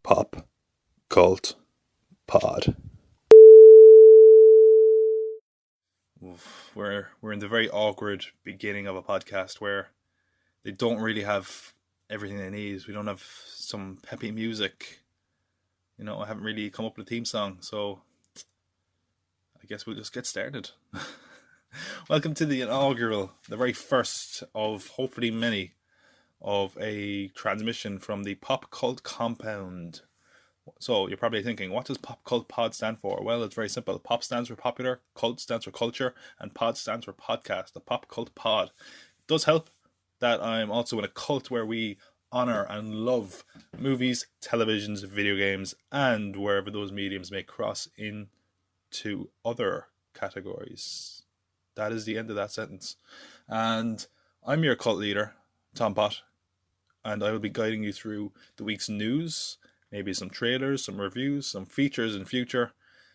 Pop Cult Pod. We're in the very awkward beginning of a podcast where they don't really have everything they need. We don't have some peppy music. I haven't really come up with a theme song, so I guess we'll just get started. Welcome to the inaugural, the very first of hopefully many, of a transmission from the Pop Cult compound. So you're probably thinking, what does Pop Cult Pod stand for? Well, it's very simple. Pop stands for popular, cult stands for culture, and pod stands for podcast. The Pop Cult Pod. It does help that I'm also in a cult where we honor and love movies, televisions, video games, and wherever those mediums may cross into other categories. That is the end of that sentence. And I'm your cult leader, Tompott, and I will be guiding you through the week's news, maybe some trailers, some reviews, some features in future.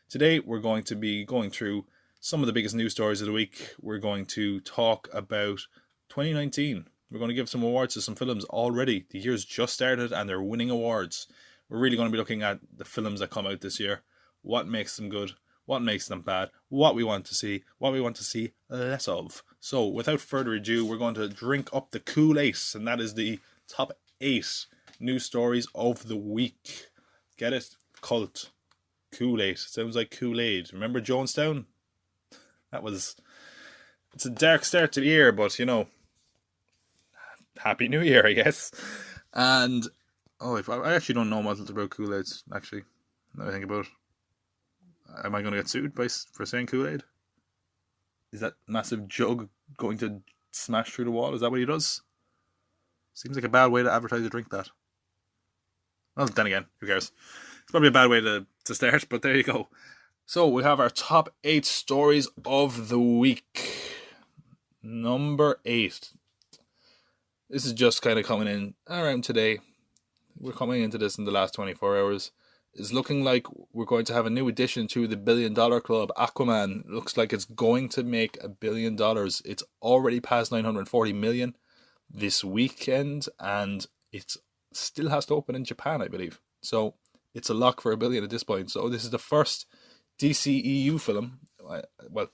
Today, we're going to be going through some of the biggest news stories of the week. We're going to talk about 2019. We're going to give some awards to some films already. The year's just started and they're winning awards. We're really going to be looking at the films that come out this year, what makes them good, what makes them bad, what we want to see, what we want to see less of. So, without further ado, we're going to drink up the Kool-Aid, and that is the top 8 news stories of the week. Get it? Cult. Kool-Aid. Sounds like Kool-Aid. Remember Jonestown? It's a dark start to the year, but Happy New Year, I guess. And, I actually don't know much about Kool-Aid, actually. Now I think about it. Am I going to get sued for saying Kool-Aid? Is that massive jug going to smash through the wall? Is that what he does? Seems like a bad way to advertise a drink, that. Well, then again, who cares? It's probably a bad way to start, but there you go. So, we have our top 8 stories of the week. Number 8. This is just kind of coming in around today. We're coming into this in the last 24 hours. It's looking like we're going to have a new addition to the $1 billion club. Aquaman looks like it's going to make $1 billion. It's already past 940 million this weekend, and it still has to open in Japan, I believe. So it's a lock for $1 billion at this point. So this is the first DCEU film. Well,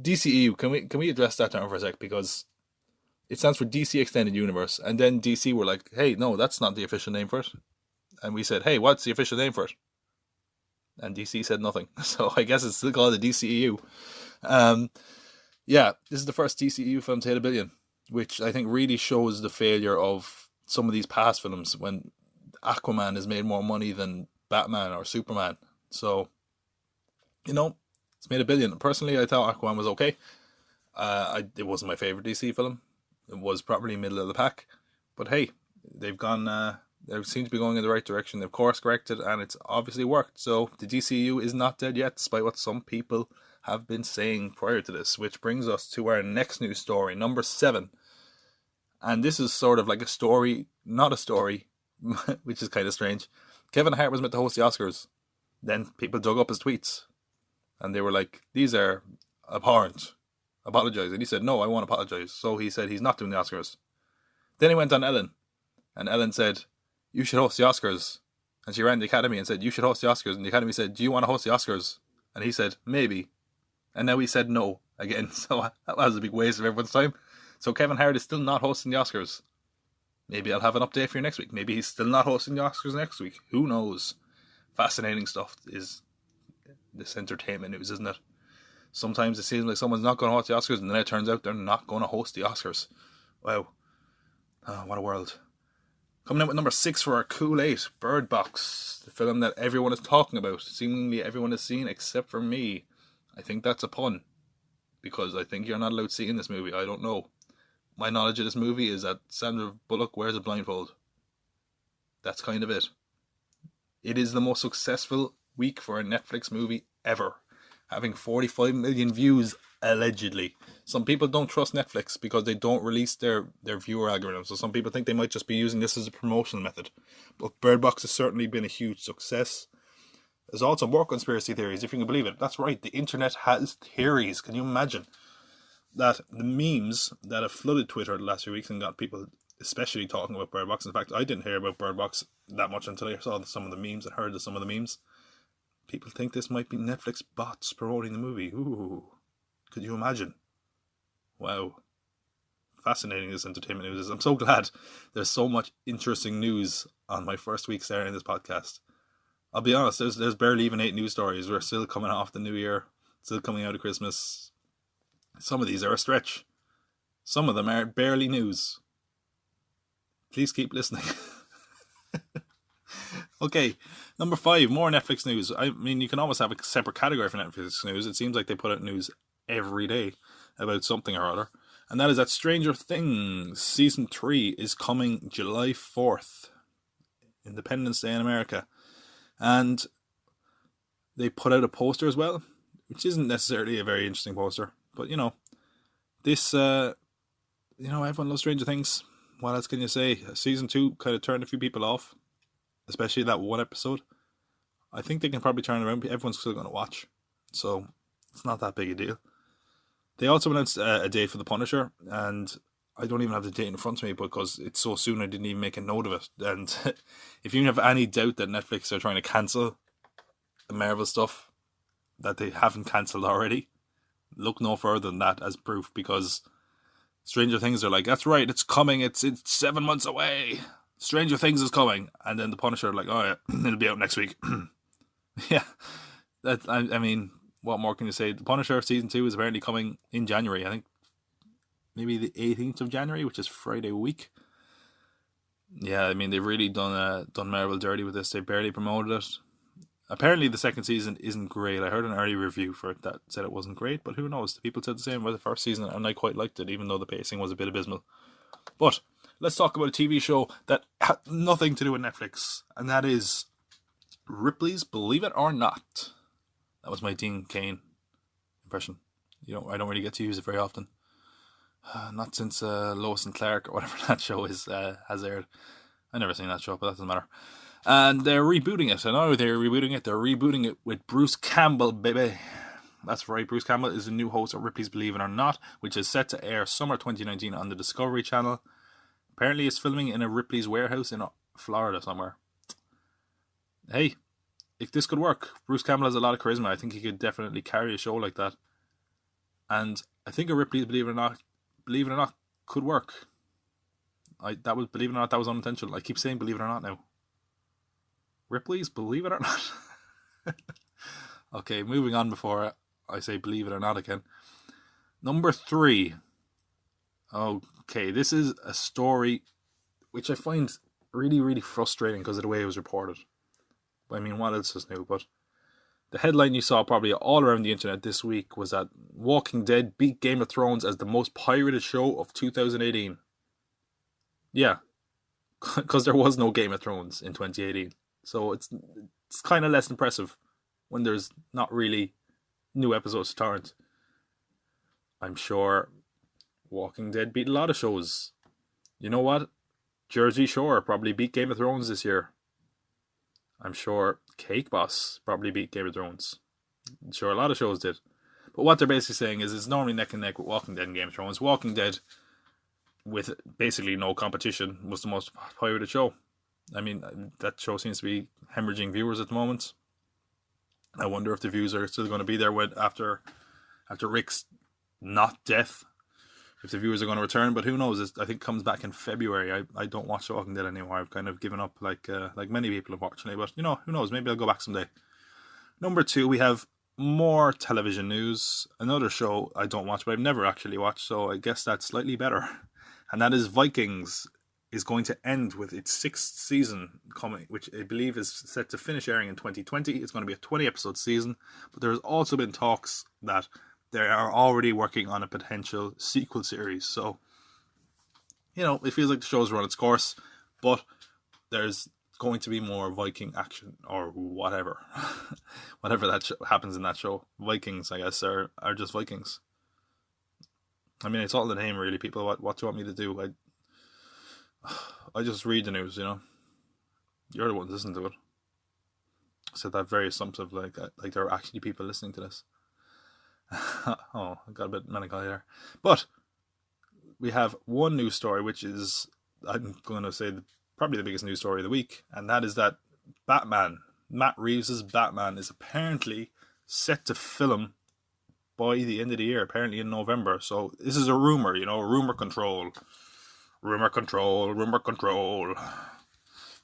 DCEU. Can we address that term for a sec, because it stands for DC Extended Universe, and then DC were like, "Hey, no, that's not the official name for it." And we said, "Hey, what's the official name for it?" And DC said nothing. So I guess it's still called the DCEU. Yeah, this is the first DCEU film to hit $1 billion, which I think really shows the failure of some of these past films when Aquaman has made more money than Batman or Superman. So, it's made $1 billion. Personally, I thought Aquaman was okay. It wasn't my favorite DC film. It was probably middle of the pack. But hey, they've gone... They seem to be going in the right direction. They've course corrected, and it's obviously worked. So the DCU is not dead yet, despite what some people have been saying prior to this. Which brings us to our next news story, number 7. And this is sort of like a story, not a story, which is kind of strange. Kevin Hart was meant to host the Oscars. Then people dug up his tweets, and they were like, "These are abhorrent. Apologise." And he said, "No, I won't apologise." So he said he's not doing the Oscars. Then he went on Ellen, and Ellen said, "You should host the Oscars." And she ran the Academy and said, "You should host the Oscars." And the Academy said, "Do you want to host the Oscars?" And he said, "Maybe." And now he said no again. So that was a big waste of everyone's time. So Kevin Hart is still not hosting the Oscars. Maybe I'll have an update for you next week. Maybe he's still not hosting the Oscars next week. Who knows? Fascinating stuff is this entertainment news, isn't it? Sometimes it seems like someone's not going to host the Oscars, and then it turns out they're not going to host the Oscars. Wow. Oh, what a world. Coming out with number 6 for our Kool-Aid, Bird Box, the film that everyone is talking about. Seemingly everyone has seen except for me. I think that's a pun, because I think you're not allowed to see in this movie. I don't know. My knowledge of this movie is that Sandra Bullock wears a blindfold. That's kind of it. It is the most successful week for a Netflix movie ever, having 45 million views, allegedly. Some people don't trust Netflix because they don't release their viewer algorithm. So some people think they might just be using this as a promotional method. But Bird Box has certainly been a huge success. There's also more conspiracy theories, if you can believe it. That's right, the internet has theories. Can you imagine that the memes that have flooded Twitter the last few weeks and got people especially talking about Bird Box. In fact, I didn't hear about Bird Box that much until I saw some of the memes and heard of some of the memes. People think this might be Netflix bots promoting the movie. Ooh, could you imagine? Wow. Fascinating, this entertainment news is. I'm so glad there's so much interesting news on my first week starting this podcast. I'll be honest, there's barely even 8 news stories. We're still coming off the new year, still coming out of Christmas. Some of these are a stretch. Some of them are barely news. Please keep listening. Okay, number 5, more Netflix news. I mean, you can almost have a separate category for Netflix news. It seems like they put out news every day about something or other. And that is that Stranger Things Season 3 is coming July 4th. Independence Day in America. And they put out a poster as well, which isn't necessarily a very interesting poster. But, this, everyone loves Stranger Things. What else can you say? Season 2 kind of turned a few people off, especially that one episode. I think they can probably turn around. Everyone's still going to watch. So, it's not that big a deal. They also announced a date for The Punisher, and I don't even have the date in front of me because it's so soon I didn't even make a note of it. And if you have any doubt that Netflix are trying to cancel the Marvel stuff that they haven't cancelled already, look no further than that as proof, because Stranger Things are like, that's right, it's coming, it's 7 months away. Stranger Things is coming. And then The Punisher are like, oh yeah, it'll be out next week. Yeah, I mean, what more can you say? The Punisher Season 2 is apparently coming in January. I think maybe the 18th of January, which is Friday week. Yeah, I mean, they've really done Marvel dirty with this. They barely promoted it. Apparently the second season isn't great. I heard an early review for it that said it wasn't great, but who knows? The people said the same about the first season, and I quite liked it, even though the pacing was a bit abysmal. But let's talk about a TV show that had nothing to do with Netflix, and that is Ripley's Believe It or Not. That was my Dean Cain impression. I don't really get to use it very often. Not since Lois and Clark or whatever that show is has aired. I've never seen that show, but that doesn't matter. And they're rebooting it. I know they're rebooting it. They're rebooting it with Bruce Campbell, baby. That's right. Bruce Campbell is the new host of Ripley's Believe It or Not, which is set to air summer 2019 on the Discovery Channel. Apparently, it's filming in a Ripley's warehouse in Florida somewhere. Hey, if this could work, Bruce Campbell has a lot of charisma. I think he could definitely carry a show like that. And I think a Ripley's Believe It or Not could work. Believe It or Not, that was unintentional. I keep saying Believe It or Not now. Ripley's Believe It or Not. Okay, moving on before I say Believe It or Not again. Number 3. Okay, this is a story which I find really, really frustrating because of the way it was reported. I mean, what else is new? But the headline you saw probably all around the internet this week was that Walking Dead beat Game of Thrones as the most pirated show of 2018. Yeah, because there was no Game of Thrones in 2018. So it's kind of less impressive when there's not really new episodes to torrent. I'm sure Walking Dead beat a lot of shows. You know what? Jersey Shore probably beat Game of Thrones this year. I'm sure Cake Boss probably beat Game of Thrones. I'm sure a lot of shows did. But what they're basically saying is it's normally neck and neck with Walking Dead and Game of Thrones. Walking Dead, with basically no competition, was the most pirated show. I mean, that show seems to be hemorrhaging viewers at the moment. I wonder if the views are still going to be there after Rick's not death. If the viewers are going to return, but who knows? I think it comes back in February. I don't watch Walking Dead anymore. I've kind of given up, like many people, unfortunately. But who knows? Maybe I'll go back someday. Number 2, we have more television news. Another show I don't watch, but I've never actually watched, so I guess that's slightly better. And that is Vikings is going to end with its 6th season coming, which I believe is set to finish airing in 2020. It's going to be a 20-episode season, but there's also been talks that they are already working on a potential sequel series. So, it feels like the show's run its course, but there's going to be more Viking action or whatever. Whatever that happens in that show. Vikings, I guess, are just Vikings. I mean, it's all the name, really, people. What do you want me to do? I just read the news, You're the ones listening to it. I said that very assumptive, like there are actually people listening to this. Oh, I got a bit melancholy there. But we have one news story, which is I'm going to say probably the biggest news story of the week, and that is that Batman, Matt Reeves' Batman, is apparently set to film by the end of the year, apparently in November. So this is a rumor, rumor control. Rumor control, rumor control.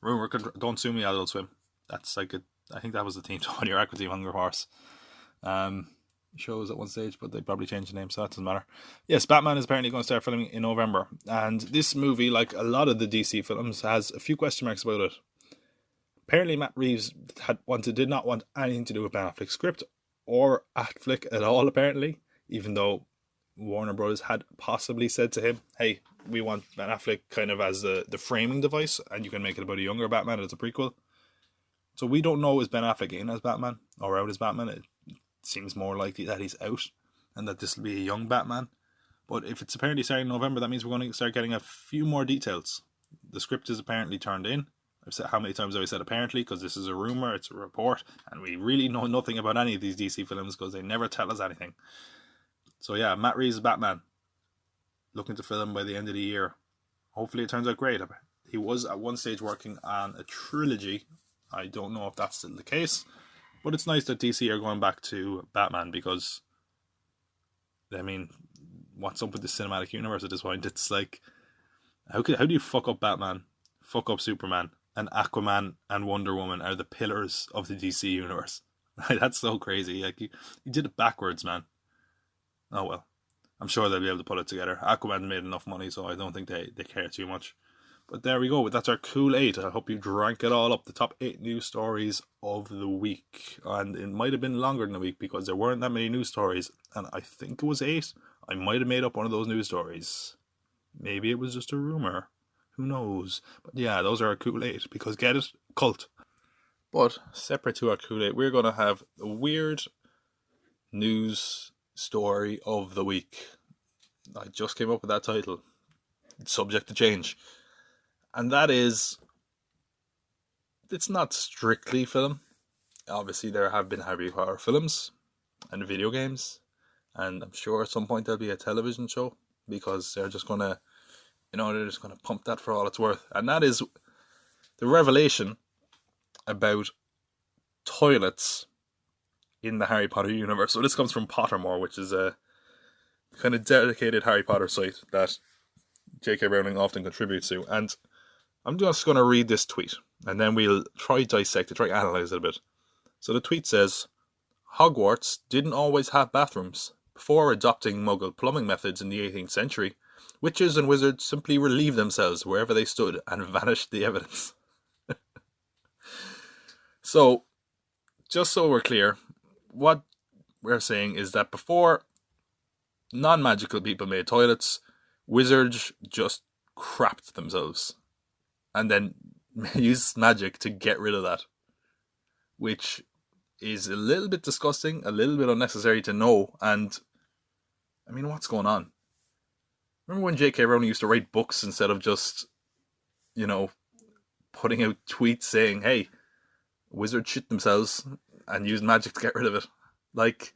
Rumor control. Don't sue me, Adult Swim. That's like I think that was the theme to one of your Aqua Team Hunger Horse shows at one stage, but they probably changed the name, so that doesn't matter. Yes, Batman is apparently going to start filming in November, and this movie, like a lot of the DC films, has a few question marks about it. Apparently, Matt Reeves did not want anything to do with Ben Affleck's script or Affleck at all. Apparently, even though Warner Bros. Had possibly said to him, "Hey, we want Ben Affleck kind of as the framing device, and you can make it about a younger Batman as a prequel." So we don't know, is Ben Affleck in as Batman or out as Batman? It seems more likely that he's out and that this will be a young Batman. But if it's apparently starting in November, that means we're going to start getting a few more details. The script is apparently turned in. I've said, how many times have I said apparently? Because this is a rumor, it's a report, and we really know nothing about any of these DC films because they never tell us anything. So yeah, Matt Reeves' Batman, looking to film by the end of the year. Hopefully it turns out great. He was at one stage working on a trilogy. I don't know if that's still the case, but it's nice that DC are going back to Batman because, I mean, what's up with the cinematic universe at this point? It's like, how do you fuck up Batman, fuck up Superman, and Aquaman and Wonder Woman are the pillars of the DC universe? That's so crazy. Like, you did it backwards, man. Oh well. I'm sure they'll be able to put it together. Aquaman made enough money, so I don't think they care too much. But there we go. That's our cool 8. I hope you drank it all up. The top 8 news stories of the week. And it might have been longer than a week because there weren't that many news stories. And I think it was 8. I might have made up one of those news stories. Maybe it was just a rumor. Who knows? But yeah, those are our cool 8. Because get it? Cult. But separate to our cool 8, we're going to have a weird news story of the week. I just came up with that title. It's subject to change. And that is, it's not strictly film. Obviously, there have been Harry Potter films and video games. And I'm sure at some point there'll be a television show because they're just going to, they're just going to pump that for all it's worth. And that is the revelation about toilets in the Harry Potter universe. So this comes from Pottermore, which is a kind of dedicated Harry Potter site that J.K. Rowling often contributes to. And I'm just going to read this tweet, and then we'll try dissect it, try analyze it a bit. So the tweet says, Hogwarts didn't always have bathrooms. Before adopting Muggle plumbing methods in the 18th century, witches and wizards simply relieved themselves wherever they stood and vanished the evidence. So, just so we're clear, what we're saying is that before non-magical people made toilets, wizards just crapped themselves and then used magic to get rid of that, which is a little bit disgusting, a little bit unnecessary to know. And I mean, what's going on? Remember when J.K. Rowling used to write books instead of just, putting out tweets saying, hey, wizards shit themselves and use magic to get rid of it? Like,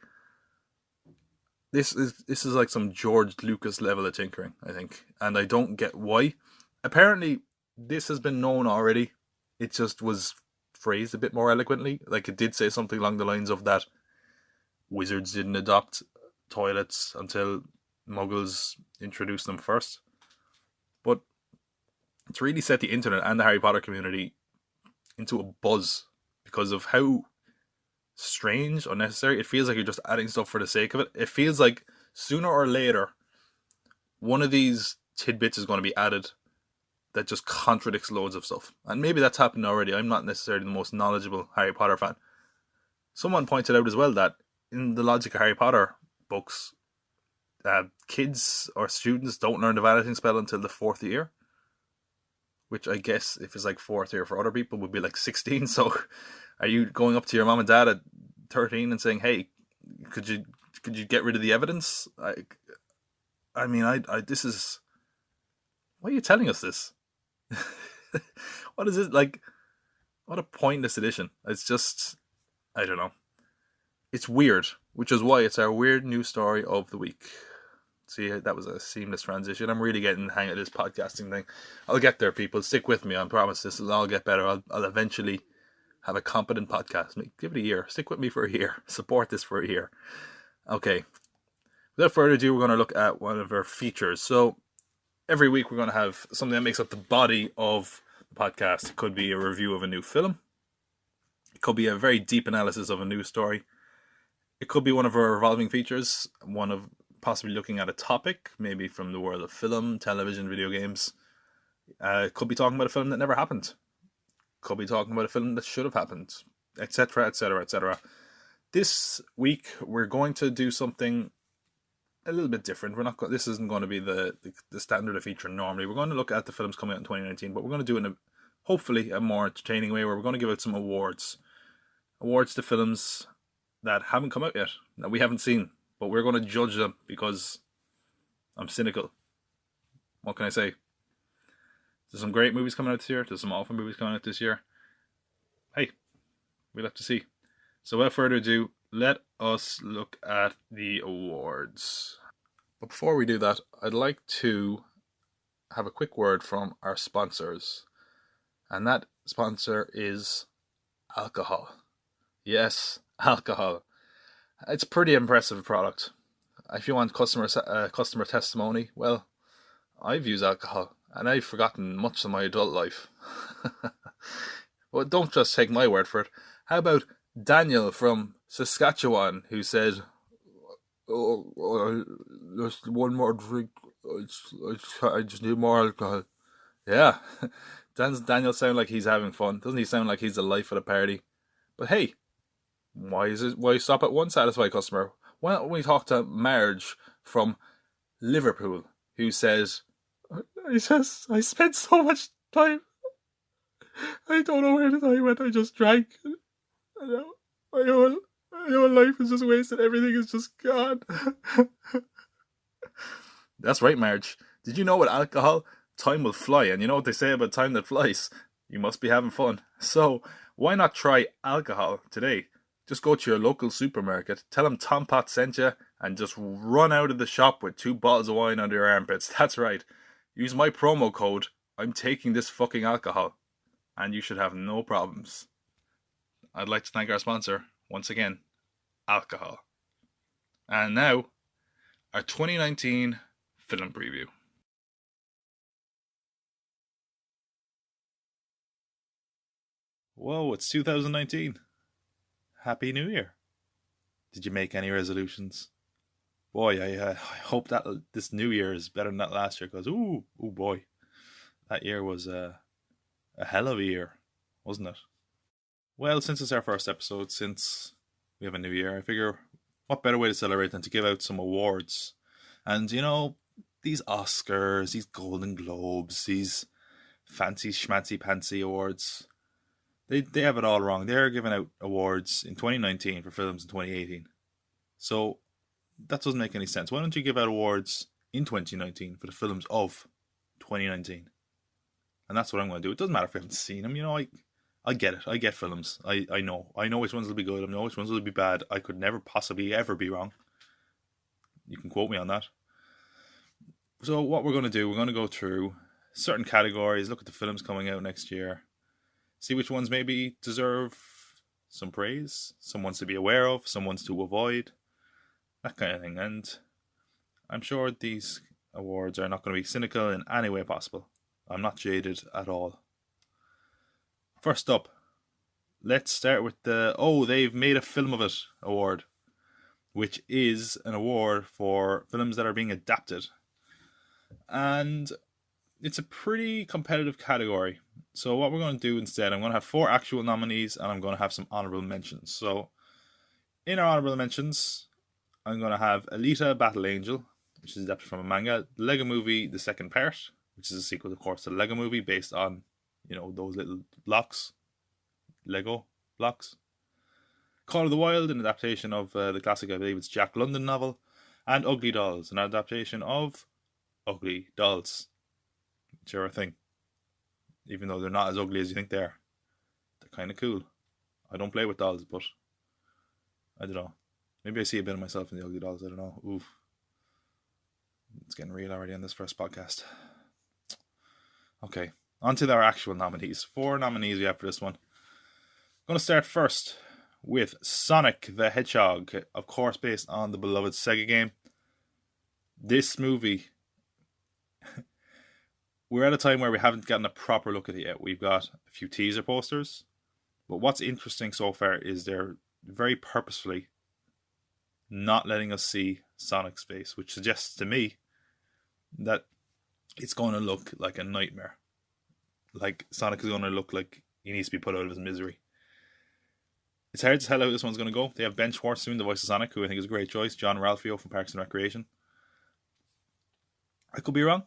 this is like some George Lucas level of tinkering, I think. And I don't get why. Apparently, this has been known already. It just was phrased a bit more eloquently. Like, it did say something along the lines of that wizards didn't adopt toilets until Muggles introduced them first. But it's really set the internet and the Harry Potter community into a buzz because of how strange, unnecessary. It feels like you're just adding stuff for the sake of it. It feels like sooner or later, one of these tidbits is going to be added that just contradicts loads of stuff. And maybe that's happened already. I'm not necessarily the most knowledgeable Harry Potter fan. Someone pointed out as well that in the logic of Harry Potter books, kids or students don't learn the vanishing spell until the 4th year. Which I guess, if it's like 4th year for other people, would be like 16. So are you going up to your mom and dad at 13 and saying, hey, could you get rid of the evidence? I mean, this is... Why are you telling us this? What is it? Like, what a pointless addition. It's just... I don't know. It's weird, which is why it's our weird news story of the week. See, that was a seamless transition. I'm really getting the hang of this podcasting thing. I'll get there, people. Stick with me. I promise this will all get better. I'll eventually have a competent podcast. Give it a year. Stick with me for a year. Support this for a year. Okay. Without further ado, we're going to look at one of our features. So every week we're going to have something that makes up the body of the podcast. It could be a review of a new film. It could be a very deep analysis of a news story. It could be one of our revolving features, one of possibly looking at a topic, maybe from the world of film, television, video games. It could be talking about a film that never happened. Could be talking about a film that should have happened, etc., etc., etc. This week we're going to do something a little bit different. This isn't going to be the standard of feature normally. We're going to look at the films coming out in 2019, but we're going to do it in hopefully a more entertaining way, where we're going to give out some awards to films that haven't come out yet, that we haven't seen, but we're going to judge them because I'm cynical. What can I say? There's some great movies coming out this year. There's some awful movies coming out this year. Hey, we'll have to see. So without further ado, let us look at the awards. But before we do that, I'd like to have a quick word from our sponsors. And that sponsor is alcohol. Yes, alcohol. It's a pretty impressive product. If you want customer testimony, well, I've used alcohol and I've forgotten much of my adult life. Well, don't just take my word for it. How about Daniel from Saskatchewan, who said, "Oh, just one more drink. I just need more alcohol." Yeah, doesn't Daniel sound like he's having fun? Doesn't he sound like he's the life of the party? But hey, why stop at one satisfied customer? Why don't we talk to Marge from Liverpool, who says, I spent so much time. I don't know where the time went. I just drank. My whole life is just wasted. Everything is just gone. That's right, Marge. Did you know with alcohol, time will fly? And you know what they say about time that flies? You must be having fun. So why not try alcohol today? Just go to your local supermarket, tell them Tompott sent you, and just run out of the shop with 2 bottles of wine under your armpits. That's right. Use my promo code, I'm taking this fucking alcohol, and you should have no problems. I'd like to thank our sponsor, once again, alcohol. And now, our 2019 film preview. Whoa, it's 2019. Happy New Year. Did you make any resolutions? Boy, I hope that this new year is better than that last year, because ooh boy, that year was a hell of a year, wasn't it? Well, since it's our first episode, since we have a new year, I figure what better way to celebrate than to give out some awards. And you know, these Oscars, these Golden Globes, these fancy schmancy pantsy awards, they have it all wrong. They're giving out awards in 2019 for films in 2018. So that doesn't make any sense. Why don't you give out awards in 2019 for the films of 2019? And that's what I'm going to do. It doesn't matter if I haven't seen them. You know, I get it. I get films. I know which ones will be good. I know which ones will be bad. I could never possibly ever be wrong. You can quote me on that. So what we're going to do, we're going to go through certain categories, look at the films coming out next year, see which ones maybe deserve some praise, some ones to be aware of, some ones to avoid, that kind of thing. And I'm sure these awards are not going to be cynical in any way possible. I'm not jaded at all. First up, let's start with the they've made a film of it award, which is an award for films that are being adapted. And it's a pretty competitive category. So what we're going to do instead, I'm going to have 4 actual nominees and I'm going to have some honourable mentions. So in our honourable mentions, I'm going to have Alita Battle Angel, which is adapted from a manga, the Lego Movie, the second part, which is a sequel, of course, to the Lego Movie, based on, you know, those little blocks, Lego blocks. Call of the Wild, an adaptation of the classic, I believe it's Jack London novel, and Ugly Dolls, an adaptation of Ugly Dolls, which are a thing. Even though they're not as ugly as you think they are. They're kind of cool. I don't play with dolls, but I don't know. Maybe I see a bit of myself in the Ugly Dolls, I don't know. Oof. It's getting real already on this first podcast. Okay, on to our actual nominees. 4 nominees we have for this one. I'm going to start first with Sonic the Hedgehog, of course based on the beloved Sega game. This movie, we're at a time where we haven't gotten a proper look at it yet. We've got a few teaser posters, but what's interesting so far is they're very purposefully not letting us see Sonic's face, which suggests to me that it's going to look like a nightmare. Like Sonic is going to look like he needs to be put out of his misery. It's hard to tell how this one's going to go. They have Ben Schwartz doing the voice of Sonic, who I think is a great choice. John Ralphio from Parks and Recreation. I could be wrong.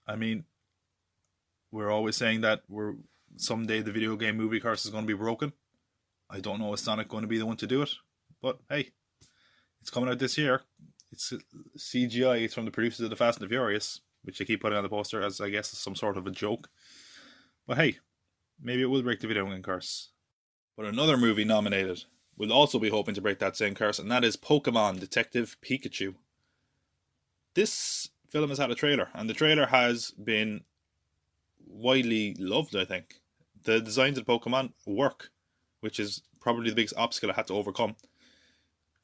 I mean, we're always saying that someday the video game movie curse is going to be broken. I don't know if Sonic going to be the one to do it, but hey, it's coming out this year. It's CGI. It's from the producers of The Fast and the Furious, which they keep putting on the poster as, I guess, some sort of a joke. But hey, maybe it will break the video game curse. But another movie nominated will also be hoping to break that same curse, and that is Pokemon Detective Pikachu. This film has had a trailer, and the trailer has been widely loved, I think. The designs of Pokemon work, which is probably the biggest obstacle I had to overcome.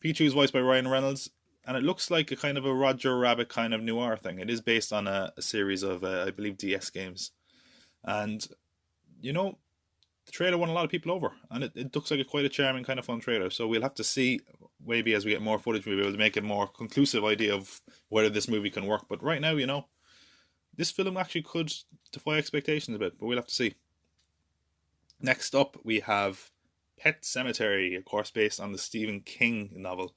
Pikachu is voiced by Ryan Reynolds, and it looks like a kind of a Roger Rabbit kind of noir thing. It is based on a series of, I believe, DS games. And, you know, the trailer won a lot of people over, and it looks like quite a charming kind of fun trailer. So we'll have to see, maybe as we get more footage, we'll be able to make a more conclusive idea of whether this movie can work. But right now, you know, this film actually could defy expectations a bit, but we'll have to see. Next up, we have Pet Sematary, of course based on the Stephen King novel,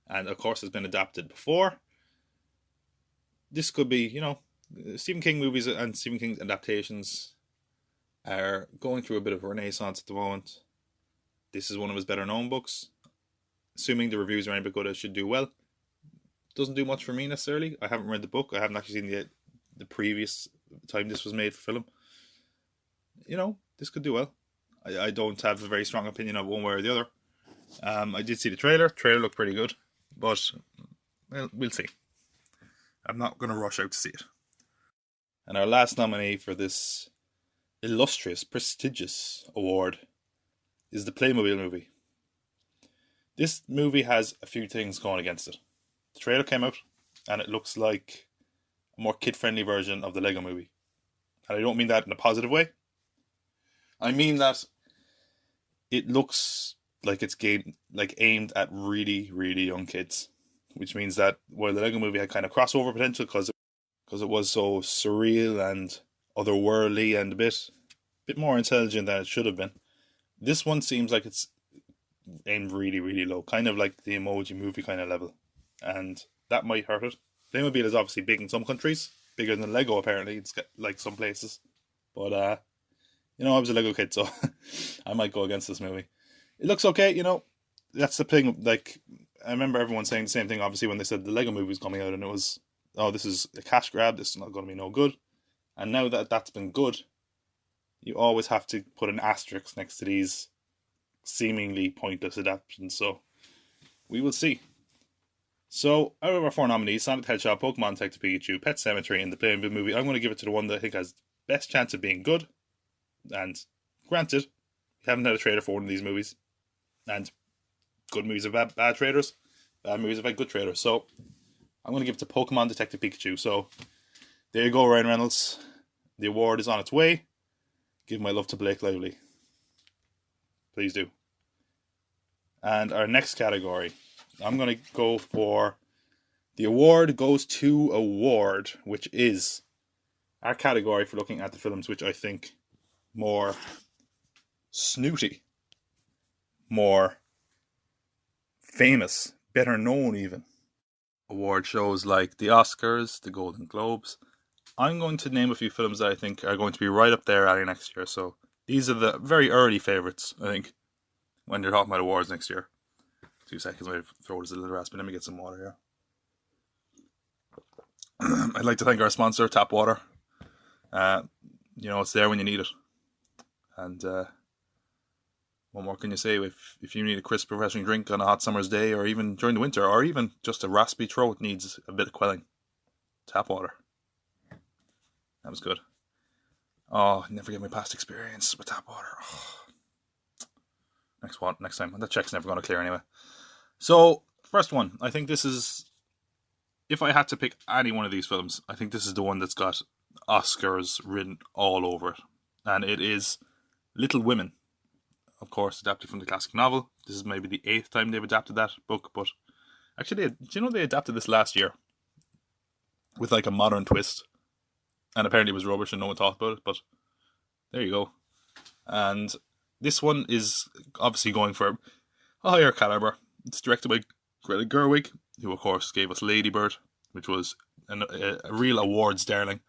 and of course has been adapted before. This could be, you know, Stephen King movies and Stephen King's adaptations are going through a bit of a renaissance at the moment. This is one of his better known books. Assuming the reviews are any bit good, it should do well. Doesn't do much for me necessarily. I haven't read the book. I haven't actually seen the previous time this was made for film. You know, this could do well. I don't have a very strong opinion of one way or the other. I did see the trailer. Trailer looked pretty good, but well, we'll see. I'm not going to rush out to see it. And our last nominee for this illustrious, prestigious award is the Playmobil movie. This movie has a few things going against it. The trailer came out, and it looks like a more kid-friendly version of the Lego movie. And I don't mean that in a positive way. I mean that it looks like it's aimed at really, really young kids. Which means that while the Lego movie had kind of crossover potential because it was so surreal and otherworldly and a bit more intelligent than it should have been, this one seems like it's aimed really, really low. Kind of like the Emoji Movie kind of level. And that might hurt it. Playmobil is obviously big in some countries. Bigger than Lego, apparently. It's got, like, some places. But, you know, I was a Lego kid, so I might go against this movie. It looks okay, you know. That's the thing, like, I remember everyone saying the same thing, obviously, when they said the Lego movie was coming out, and it was, oh, this is a cash grab, this is not going to be no good. And now that that's been good, you always have to put an asterisk next to these seemingly pointless adaptations, so we will see. So, out of our 4 nominees, Sonic the Hedgehog, Pokemon Detective Pikachu, Pet Sematary, and the Playmobil movie, I'm going to give it to the one that I think has best chance of being good. And granted, we haven't had a trailer for one of these movies. And good movies have had bad trailers. Bad movies have had good trailers. So, I'm going to give it to Pokemon Detective Pikachu. So, there you go, Ryan Reynolds. The award is on its way. Give my love to Blake Lively. Please do. And our next category, I'm going to go for the award goes to award, which is our category for looking at the films which I think more snooty, more famous, better known even. Award shows like the Oscars, the Golden Globes. I'm going to name a few films that I think are going to be right up there early next year. So these are the very early favourites, I think, when you're talking about awards next year. 2 seconds, my throat is a little raspy. Let me get some water here. I'd like to thank our sponsor, Tap Water. You know, it's there when you need it. And what more can you say? If you need a crisp, refreshing drink on a hot summer's day, or even during the winter, or even just a raspy throat needs a bit of quelling, Tap water. That was good. Oh, never get my past experience with tap water. Oh. Next time. That check's never going to clear anyway. So, first one. I think this is... If I had to pick any one of these films, I think this is the one that's got Oscars written all over it. And it is Little Women. Of course, adapted from the classic novel. This is maybe the 8th time they've adapted that book. But actually, do you know they adapted this last year? With like a modern twist. And apparently it was rubbish and no one thought about it. But there you go. And this one is obviously going for a higher caliber. It's directed by Greta Gerwig, who of course gave us Lady Bird, which was a real awards darling.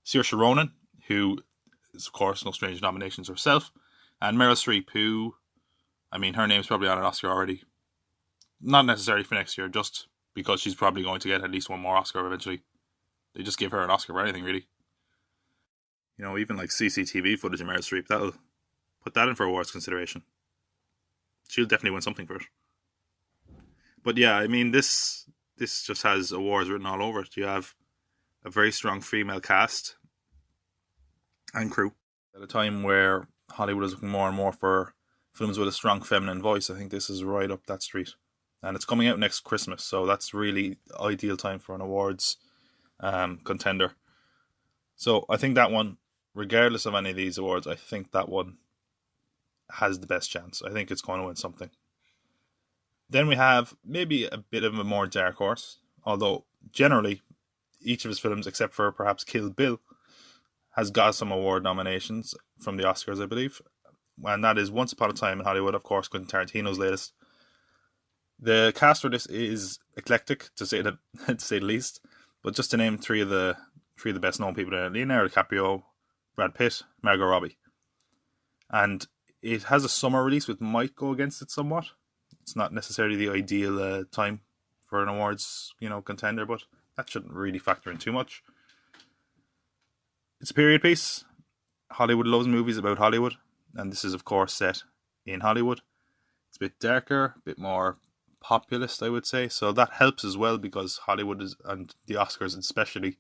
Saoirse Ronan, who is of course no strange nominations herself. And Meryl Streep, who, I mean, her name's probably on an Oscar already. Not necessarily for next year, just because she's probably going to get at least one more Oscar eventually. They just give her an Oscar for anything, really. You know, even like CCTV footage of Meryl Streep, that'll put that in for awards consideration. She'll definitely win something for it. But yeah, I mean, this just has awards written all over it. You have a very strong female cast and crew. At a time where Hollywood is looking more and more for films with a strong feminine voice, I think this is right up that street. And it's coming out next Christmas, so that's really ideal time for an awards contender. So I think that one, regardless of any of these awards, I think that one has the best chance. I think it's going to win something. Then we have maybe a bit of a more dark horse, although generally each of his films, except for perhaps Kill Bill, has got some award nominations from the Oscars, I believe. And that is Once Upon a Time in Hollywood, of course, Quentin Tarantino's latest. The cast for this is eclectic, to say the least. But just to name three of the best known people in it: Leonardo DiCaprio, Brad Pitt, Margot Robbie. And it has a summer release, which might go against it somewhat. It's not necessarily the ideal time for an awards, contender, but that shouldn't really factor in too much. It's a period piece. Hollywood loves movies about Hollywood, and this is, of course, set in Hollywood. It's a bit darker, a bit more populist, I would say. So that helps as well, because Hollywood and the Oscars especially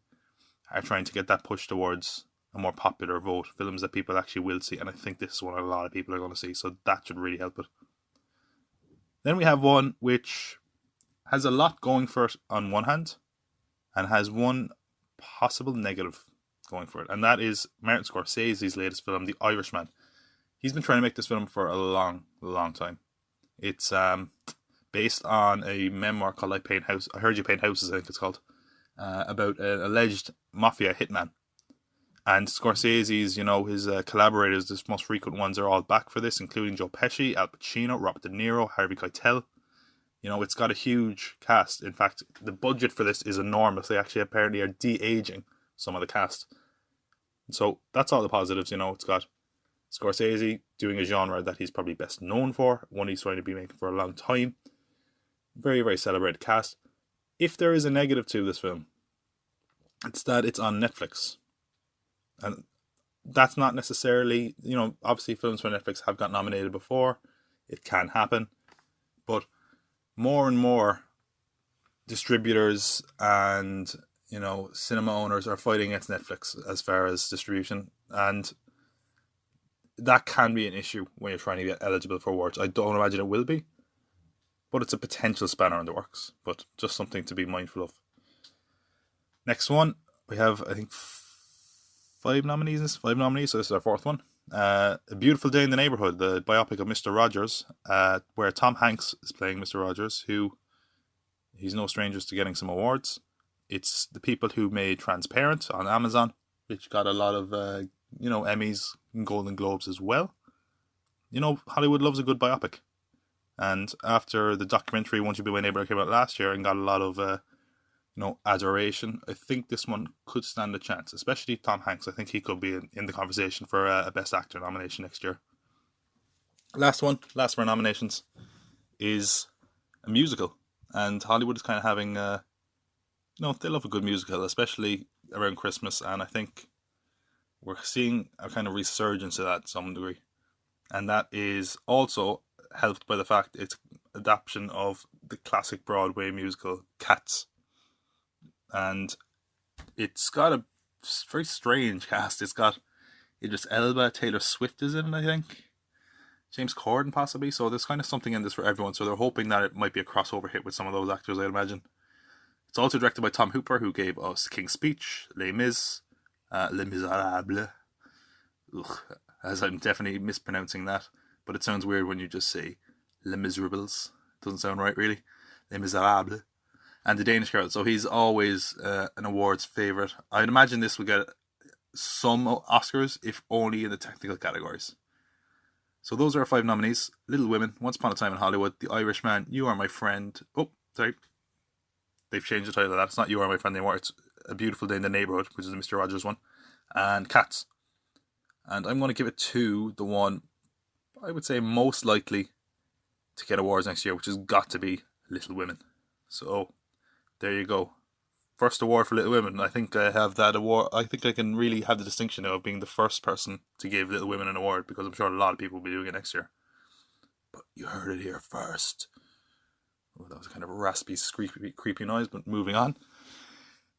are trying to get that push towards a more popular vote, films that people actually will see, and I think this is one a lot of people are going to see, so that should really help it. Then we have one which has a lot going for it on one hand, and has one possible negative going for it, and that is Martin Scorsese's latest film, The Irishman. He's been trying to make this film for a long, long time. It's based on a memoir called I Heard You Paint Houses, I think it's called, about an alleged mafia hitman. And Scorsese's, his collaborators, the most frequent ones, are all back for this, including Joe Pesci, Al Pacino, Robert De Niro, Harvey Keitel. It's got a huge cast. In fact, the budget for this is enormous. They actually apparently are de-aging some of the cast. So that's all the positives. It's got Scorsese doing a genre that he's probably best known for, one he's trying to be making for a long time. Very, very celebrated cast. If there is a negative to this film, it's that it's on Netflix. And that's not necessarily, obviously films for Netflix have got nominated before. It can happen. But more and more distributors and, cinema owners are fighting against Netflix as far as distribution. And that can be an issue when you're trying to get eligible for awards. I don't imagine it will be, but it's a potential spanner in the works. But just something to be mindful of. Next one, we have, I think, five nominees, so this is our fourth one. A Beautiful Day in the Neighborhood, the biopic of Mr. Rogers, where Tom Hanks is playing Mr. Rogers, who he's no stranger to getting some awards. It's the people who made Transparent on Amazon, which got a lot of Emmys and Golden Globes as well. Hollywood loves a good biopic, and after the documentary Won't You Be My Neighbor came out last year and got a lot of adoration, I think this one could stand a chance, especially Tom Hanks. I think he could be in the conversation for a Best Actor nomination next year. Last for our nominations is a musical, and Hollywood is kind of having they love a good musical, especially around Christmas, and I think we're seeing a kind of resurgence of that to some degree, and that is also helped by the fact it's adaptation of the classic Broadway musical Cats. And It's got a very strange cast. It's got Idris Elba, Taylor Swift is in it, I think. James Corden possibly. So there's kind of something in this for everyone. So they're hoping that it might be a crossover hit with some of those actors, I'd imagine. It's also directed by Tom Hooper, who gave us King's Speech, Les Mis, Les Miserables. Ugh, as I'm definitely mispronouncing that. But it sounds weird when you just say Les Miserables. Doesn't sound right, really. Les Miserables. And The Danish Girl. So he's always an awards favourite. I'd imagine this will get some Oscars, if only in the technical categories. So those are our 5 nominees. Little Women, Once Upon a Time in Hollywood, The Irishman, You Are My Friend. Oh, sorry. They've changed the title of that. It's not You Are My Friend anymore. It's A Beautiful Day in the Neighborhood, which is the Mr. Rogers one. And Cats. And I'm going to give it to the one I would say most likely to get awards next year, which has got to be Little Women. So there you go. First award for Little Women. I think I have that award. I think I can really have the distinction of being the first person to give Little Women an award, because I'm sure a lot of people will be doing it next year. But you heard it here first. Oh, that was kind of a raspy, creepy noise, but moving on.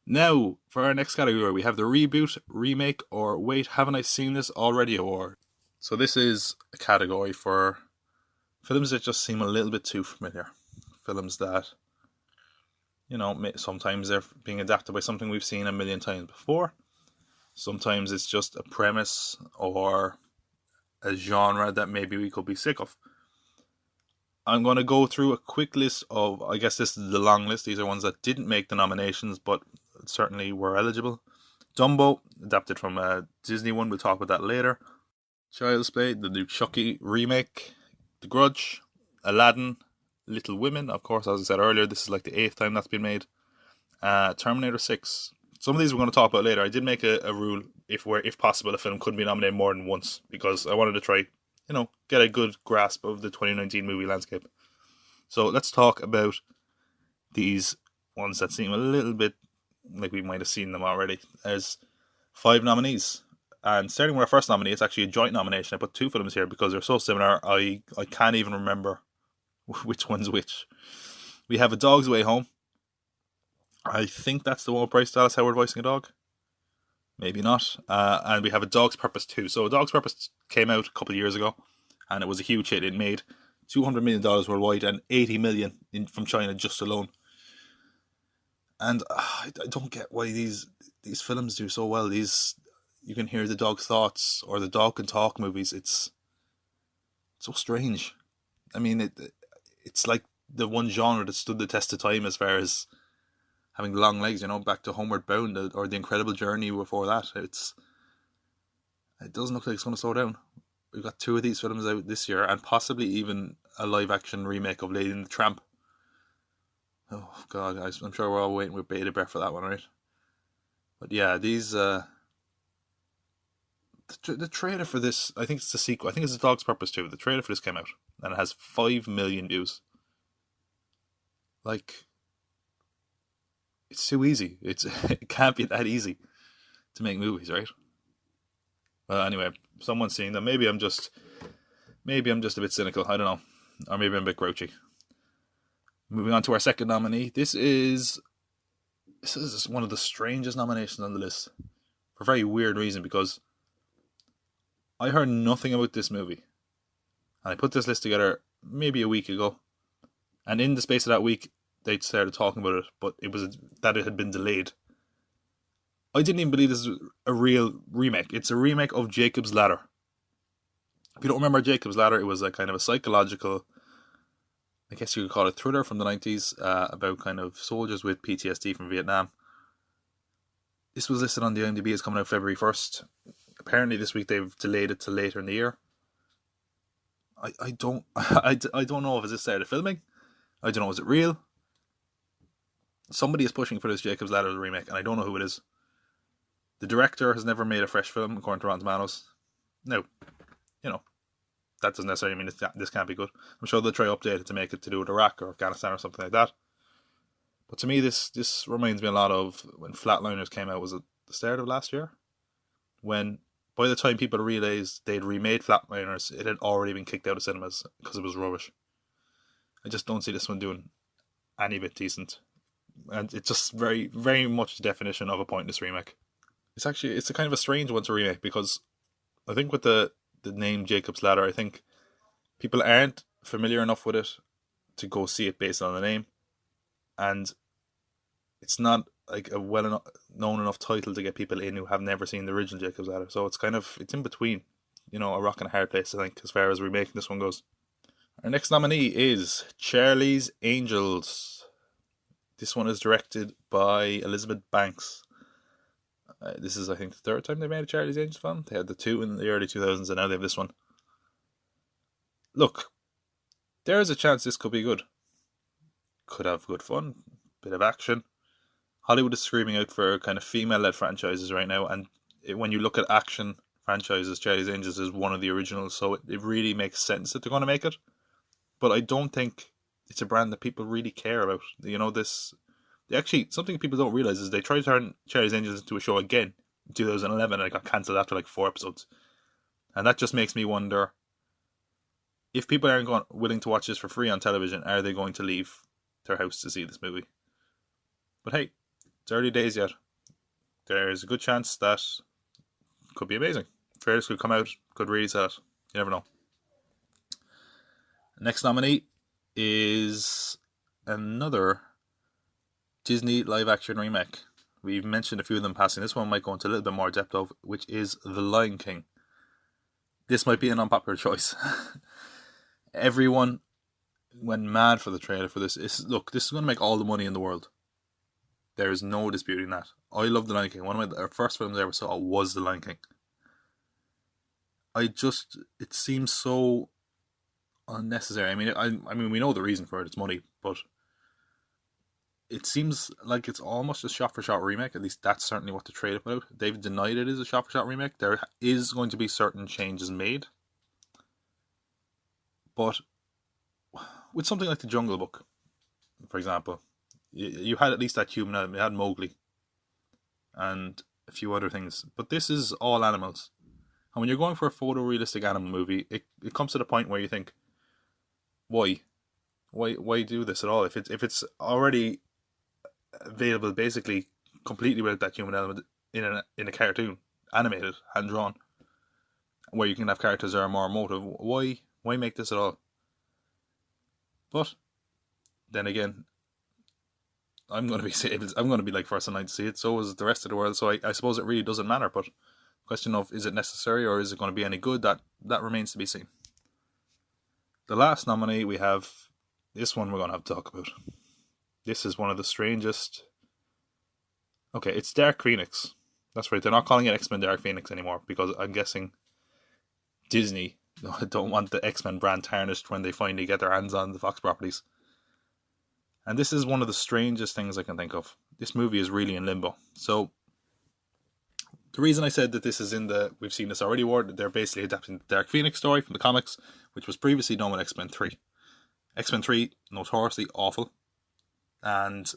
Now, for our next category, we have the reboot, remake, or wait, haven't I seen this already award. So this is a category for films that just seem a little bit too familiar. Films that, you know, sometimes they're being adapted by something we've seen a million times before. Sometimes it's just a premise or a genre that maybe we could be sick of. I'm going to go through a quick list of, I guess this is the long list. These are ones that didn't make the nominations, but certainly were eligible. Dumbo, adapted from a Disney one. We'll talk about that later. Child's Play, the new Chucky remake. The Grudge, Aladdin, Little Women. Of course, as I said earlier, this is like the 8th time that's been made. Terminator 6. Some of these we're going to talk about later. I did make a rule, if possible, a film couldn't be nominated more than once, because I wanted to try, get a good grasp of the 2019 movie landscape. So let's talk about these ones that seem a little bit like we might have seen them already. There's 5 nominees. And starting with our first nominee, it's actually a joint nomination. I put 2 films here because they're so similar, I can't even remember which one's which. We have A Dog's Way Home. I think that's the one with Bryce Dallas Howard voicing a dog. Maybe not. And we have A Dog's Purpose 2. So A Dog's Purpose came out a couple of years ago, and it was a huge hit. It made $200 million worldwide and $80 million from China just alone. And I don't get why these films do so well. You can hear the dog's thoughts, or the dog can talk movies. It's so strange. I mean, it's like the one genre that stood the test of time as far as having long legs, back to Homeward Bound or The Incredible Journey before that. It doesn't look like it's going to slow down. We've got 2 of these films out this year, and possibly even a live-action remake of Lady and the Tramp. Oh, God, I'm sure we're all waiting with bated breath for that one, right? But yeah, these... The trailer for this, I think it's the sequel. I think it's A Dog's Purpose 2. The trailer for this came out, and it has 5 million views. Like, it's too easy. It can't be that easy to make movies, right? Well, anyway, someone's seeing them. Maybe I'm just a bit cynical. I don't know, or maybe I'm a bit grouchy. Moving on to our second nominee. This is one of the strangest nominations on the list, for a very weird reason, because I heard nothing about this movie. And I put this list together maybe a week ago. And in the space of that week, they started talking about it, but it was that it had been delayed. I didn't even believe this was a real remake. It's a remake of Jacob's Ladder. If you don't remember Jacob's Ladder, it was a kind of a psychological, I guess you could call it, thriller from the 90s, about kind of soldiers with PTSD from Vietnam. This was listed on the IMDb as coming out February 1st. Apparently this week they've delayed it to later in the year. I don't know if it's started filming. I don't know, is it real? Somebody is pushing for this Jacob's Ladder remake, and I don't know who it is. The director has never made a fresh film, according to Rotten Tomatoes. No, that doesn't necessarily mean this can't be good. I'm sure they'll try to update it to make it to do with Iraq or Afghanistan or something like that. But to me, this reminds me a lot of when Flatliners came out. Was it the start of last year? When, by the time people realised they'd remade Flatliners, it had already been kicked out of cinemas because it was rubbish. I just don't see this one doing any bit decent. and it's just very, very much the definition of a pointless remake. It's a kind of a strange one to remake because I think with the name Jacob's Ladder, I think people aren't familiar enough with it to go see it based on the name, and it's not like a known enough title to get people in who have never seen the original Jacob's Ladder. So it's in between, a rock and a hard place, I think, as far as remaking this one goes. Our next nominee is Charlie's Angels. This one is directed by Elizabeth Banks. This is, I think, the third time they made a Charlie's Angels film. They had the two in the early 2000s, and now they have this one. Look, there is a chance this could be good. Could have good fun, bit of action. Hollywood is screaming out for kind of female-led franchises right now, and when you look at action franchises, Charlie's Angels is one of the originals, so it really makes sense that they're going to make it. But I don't think it's a brand that people really care about. Actually, something people don't realise is they tried to turn Charlie's Angels into a show again in 2011, and it got cancelled after like 4 episodes. And that just makes me wonder, if people aren't willing to watch this for free on television, are they going to leave their house to see this movie? But hey, it's early days yet. There's a good chance that it could be amazing. Trailers could come out, could really sell it. You never know. Next nominee is another Disney live-action remake. We've mentioned a few of them passing. This one might go into a little bit more depth of, which is The Lion King. This might be an unpopular choice. Everyone went mad for the trailer for this. This is going to make all the money in the world. There is no disputing that. I love The Lion King. One of our first films I ever saw was The Lion King. It seems so unnecessary. I mean, we know the reason for it. It's money, but it seems like it's almost a shot-for-shot remake. At least that's certainly what the trailer put out. They've denied it is a shot-for-shot remake. There is going to be certain changes made, but with something like The Jungle Book, for example, you had at least that human element. You had Mowgli and a few other things, but this is all animals. And when you're going for a photorealistic animal movie, it comes to the point where you think, why do this at all? If it's already available, basically completely without that human element in a cartoon, animated, hand drawn, where you can have characters that are more emotive, why make this at all? But then again, I'm going to be like first in line to see it. So is the rest of the world. So I suppose it really doesn't matter. But question of, is it necessary or is it going to be any good? That remains to be seen. The last nominee we have, this one we're going to have to talk about. This is one of the strangest. Okay, it's Dark Phoenix. That's right. They're not calling it X-Men Dark Phoenix anymore because I'm guessing Disney don't want the X-Men brand tarnished when they finally get their hands on the Fox properties. And this is one of the strangest things I can think of. This movie is really in limbo. So the reason I said that this is we've seen this already award, they're basically adapting the Dark Phoenix story from the comics, which was previously known as X-Men 3. X-Men 3, notoriously awful. And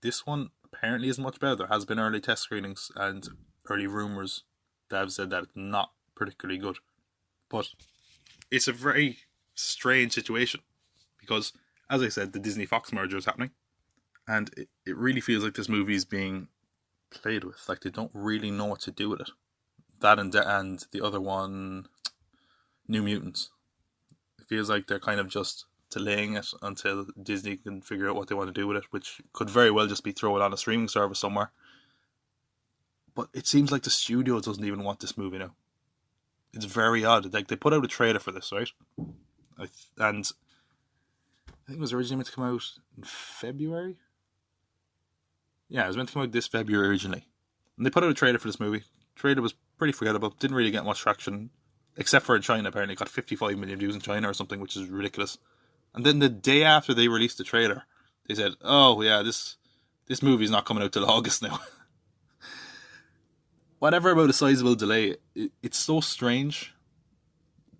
this one apparently isn't much better. There has been early test screenings and early rumours that have said that it's not particularly good. But it's a very strange situation because, as I said, the Disney-Fox merger is happening. And it really feels like this movie is being played with. Like they don't really know what to do with it. That and the other one, New Mutants. It feels like they're kind of just delaying it until Disney can figure out what they want to do with it, which could very well just be throw it on a streaming service somewhere. But it seems like the studio doesn't even want this movie now. It's very odd. Like they put out a trailer for this, right? And I think it was originally meant to come out in February. Yeah, it was meant to come out this February originally. And they put out a trailer for this movie. The trailer was pretty forgettable. Didn't really get much traction, except for in China, apparently. It got 55 million views in China or something, which is ridiculous. And then the day after they released the trailer, they said, oh yeah, this movie's not coming out till August now. Whatever about a sizable delay, it's so strange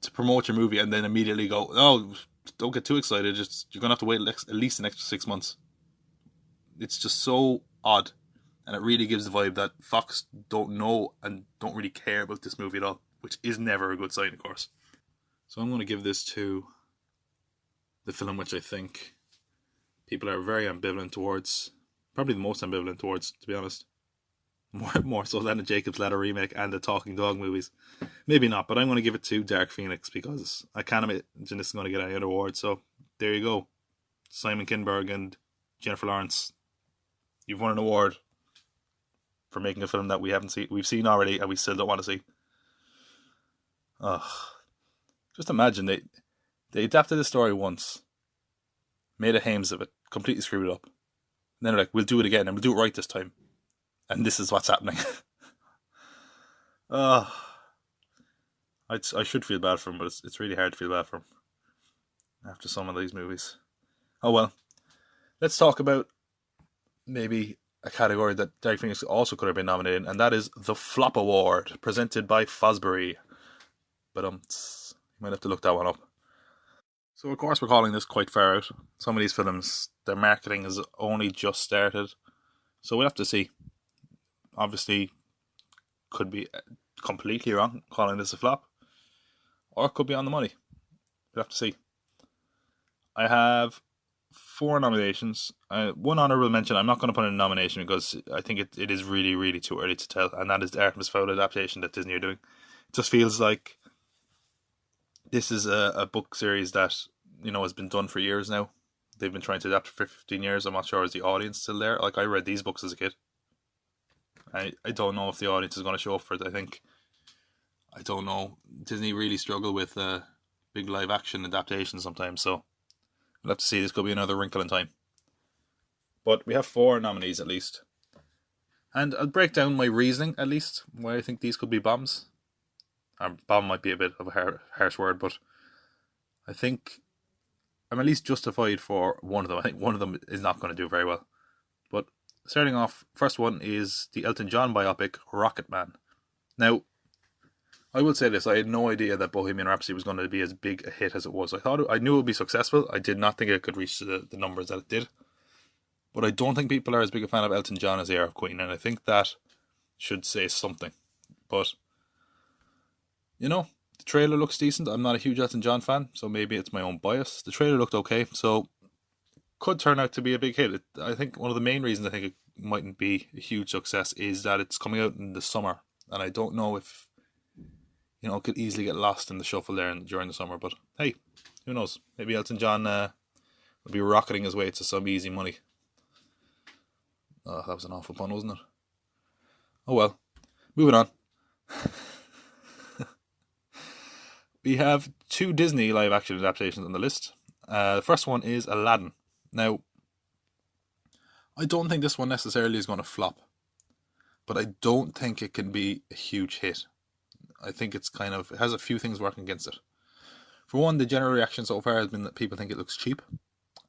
to promote your movie and then immediately go, oh, don't get too excited. You're going to have to wait at least an extra 6 months. It's just so odd. And it really gives the vibe that Fox don't know and don't really care about this movie at all, which is never a good sign, of course. So I'm going to give this to the film which I think people are very ambivalent towards. Probably the most ambivalent towards, to be honest. More so than the Jacob's Ladder remake and the Talking Dog movies. Maybe not, but I'm going to give it to Dark Phoenix because I can't imagine this is going to get any other award. So there you go. Simon Kinberg and Jennifer Lawrence. You've won an award for making a film that we've seen already and we still don't want to see. Ugh. Just imagine they adapted the story once, made a hames of it, completely screwed it up. And then they're like, we'll do it again and we'll do it right this time. And this is what's happening. I should feel bad for him, but it's really hard to feel bad for him after some of these movies. Oh well. Let's talk about maybe a category that Dark Phoenix also could have been nominated in, and that is the Flop Award, presented by Fosbury. But you might have to look that one up. So of course we're calling this quite far out. Some of these films, their marketing has only just started. So we'll have to see. Obviously, could be completely wrong calling this a flop, or it could be on the money. We'll have to see. I have 4 nominations. One honourable mention I'm not going to put in a nomination because I think it is really, really too early to tell, and that is the Artemis Fowl adaptation that Disney are doing. It just feels like this is a book series that, has been done for years now. They've been trying to adapt it for 15 years. I'm not sure is the audience still there. Like, I read these books as a kid. I don't know if the audience is going to show up for it. I don't know. Disney really struggle with big live action adaptations sometimes, so we'll have to see. This could be another wrinkle in time. But we have 4 nominees at least. And I'll break down my reasoning at least, why I think these could be bombs. Bomb might be a bit of a harsh word, but I think I'm at least justified for one of them. I think one of them is not going to do very well. But starting off, first one is the Elton John biopic, Rocketman. Now, I will say this, I had no idea that Bohemian Rhapsody was going to be as big a hit as it was. I knew it would be successful. I did not think it could reach the numbers that it did. But I don't think people are as big a fan of Elton John as they are of Queen, and I think that should say something. But, the trailer looks decent. I'm not a huge Elton John fan, so maybe it's my own bias. The trailer looked okay, so could turn out to be a big hit. I think one of the main reasons I think it mightn't be a huge success is that it's coming out in the summer, and I don't know if it could easily get lost in the shuffle there during the summer. But hey, who knows? Maybe Elton John will be rocketing his way to some easy money. Oh, that was an awful pun, wasn't it? Oh well, moving on. We have 2 Disney live action adaptations on the list. The first one is Aladdin. Now, I don't think this one necessarily is going to flop, but I don't think it can be a huge hit. I think it has a few things working against it. For one, the general reaction so far has been that people think it looks cheap.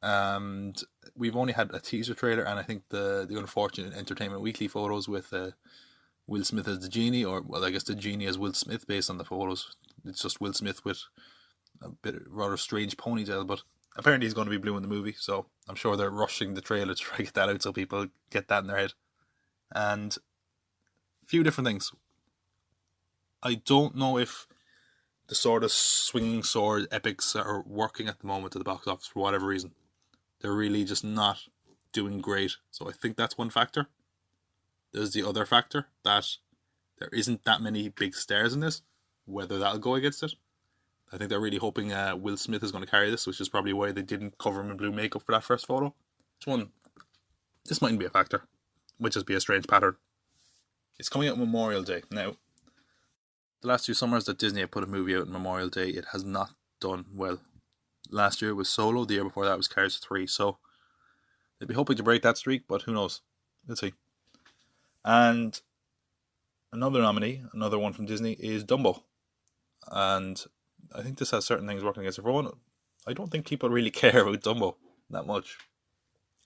And we've only had a teaser trailer, and I think the unfortunate Entertainment Weekly photos with Will Smith as the genie, or well, I guess the genie as Will Smith based on the photos. It's just Will Smith with a bit rather strange ponytail, but apparently he's going to be blue in the movie, so I'm sure they're rushing the trailer to try to get that out so people get that in their head. And a few different things. I don't know if the sort of swinging sword epics are working at the moment at the box office for whatever reason. They're really just not doing great. So I think that's one factor. There's the other factor that there isn't that many big stars in this. Whether that'll go against it. I think they're really hoping Will Smith is going to carry this, which is probably why they didn't cover him in blue makeup for that first photo. This mightn't be a factor. Might just be a strange pattern. It's coming out Memorial Day. Now, the last 2 summers that Disney have put a movie out on Memorial Day, it has not done well. Last year was Solo, the year before that was Cars 3, so they'd be hoping to break that streak, but who knows? Let's see. And another nominee, another one from Disney, is Dumbo. And I think this has certain things working against it. For one, I don't think people really care about Dumbo that much.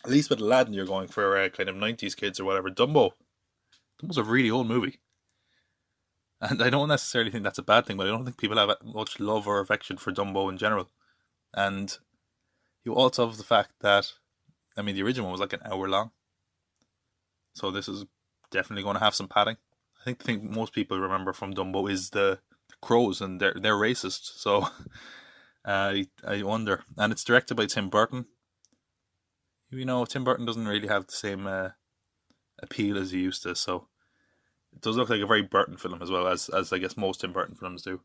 At least with Aladdin, you're going for kind of 90s kids or whatever. Dumbo's a really old movie. And I don't necessarily think that's a bad thing, but I don't think people have much love or affection for Dumbo in general. And you also have the fact that, the original one was like an hour long. So this is definitely going to have some padding. I think the thing most people remember from Dumbo is the crows, and they're racist. So I wonder. And it's directed by Tim Burton, Tim Burton doesn't really have the same appeal as he used to, so it does look like a very Burton film as well, as I guess most Tim Burton films do.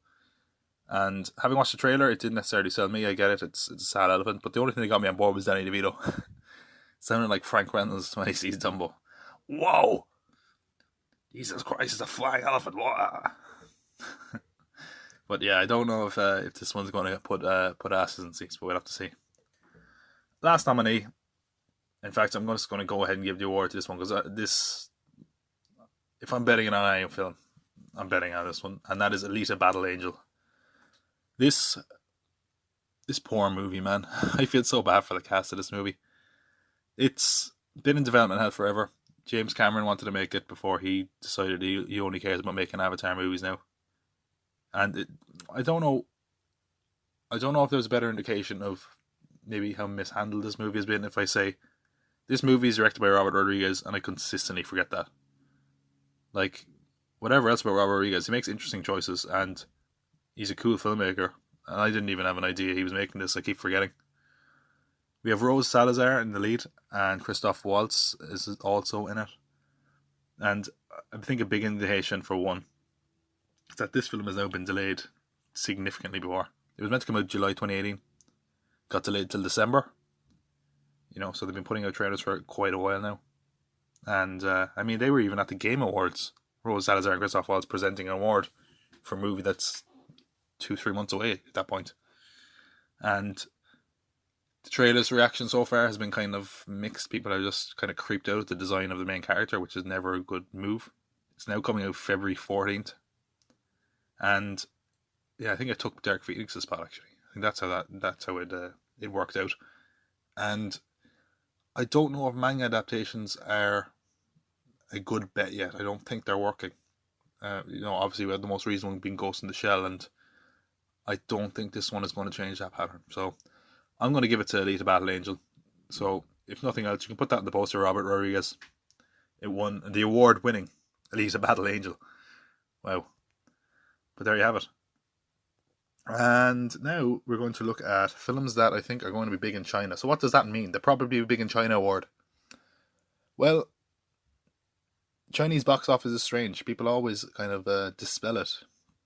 And having watched the trailer, it didn't necessarily sell me. I get it; it's a sad elephant. But the only thing that got me on board was Danny DeVito. Sounded like Frank Reynolds when he sees Dumbo. Whoa! Jesus Christ, it's a flying elephant! Whoa! But yeah, I don't know if this one's going to put asses in seats, but we'll have to see. Last nominee. In fact, I'm just going to go ahead and give the award to this one because if I'm betting on any film, I'm betting on this one, and that is Alita: Battle Angel. This poor movie, man. I feel so bad for the cast of this movie. It's been in development hell forever. James Cameron wanted to make it before he decided he only cares about making Avatar movies now. And I don't know if there's a better indication of maybe how mishandled this movie has been if I say this movie is directed by Robert Rodriguez, and I consistently forget that. Like, whatever else about Robert Rodriguez, he makes interesting choices, and he's a cool filmmaker. And I didn't even have an idea he was making this. I keep forgetting. We have Rose Salazar in the lead, and Christoph Waltz is also in it. And I think a big indication for one is that this film has now been delayed significantly before. It was meant to come out July 2018. Got delayed till December. So they've been putting out trailers for quite a while now. And, they were even at the Game Awards. Rose Salazar and Christoph Waltz presenting an award for a movie that's 2-3 months away at that point. And the trailer's reaction so far has been kind of mixed. People are just kind of creeped out at the design of the main character, which is never a good move. It's now coming out February 14th. And, yeah, I think it took Derek Phoenix's spot, actually. I think that's how it worked out. And I don't know if manga adaptations are a good bet yet. I don't think they're working. Obviously we had the most recent one being Ghost in the Shell, and I don't think this one is going to change that pattern. So I'm going to give it to Alita: Battle Angel. So if nothing else, you can put that in the poster, Robert Rodriguez. It won the award-winning Alita: Battle Angel. Wow. But there you have it. And now we're going to look at films that I think are going to be big in China. So what does that mean? The probably big in China award. Well, Chinese box office is strange. People always kind of dispel it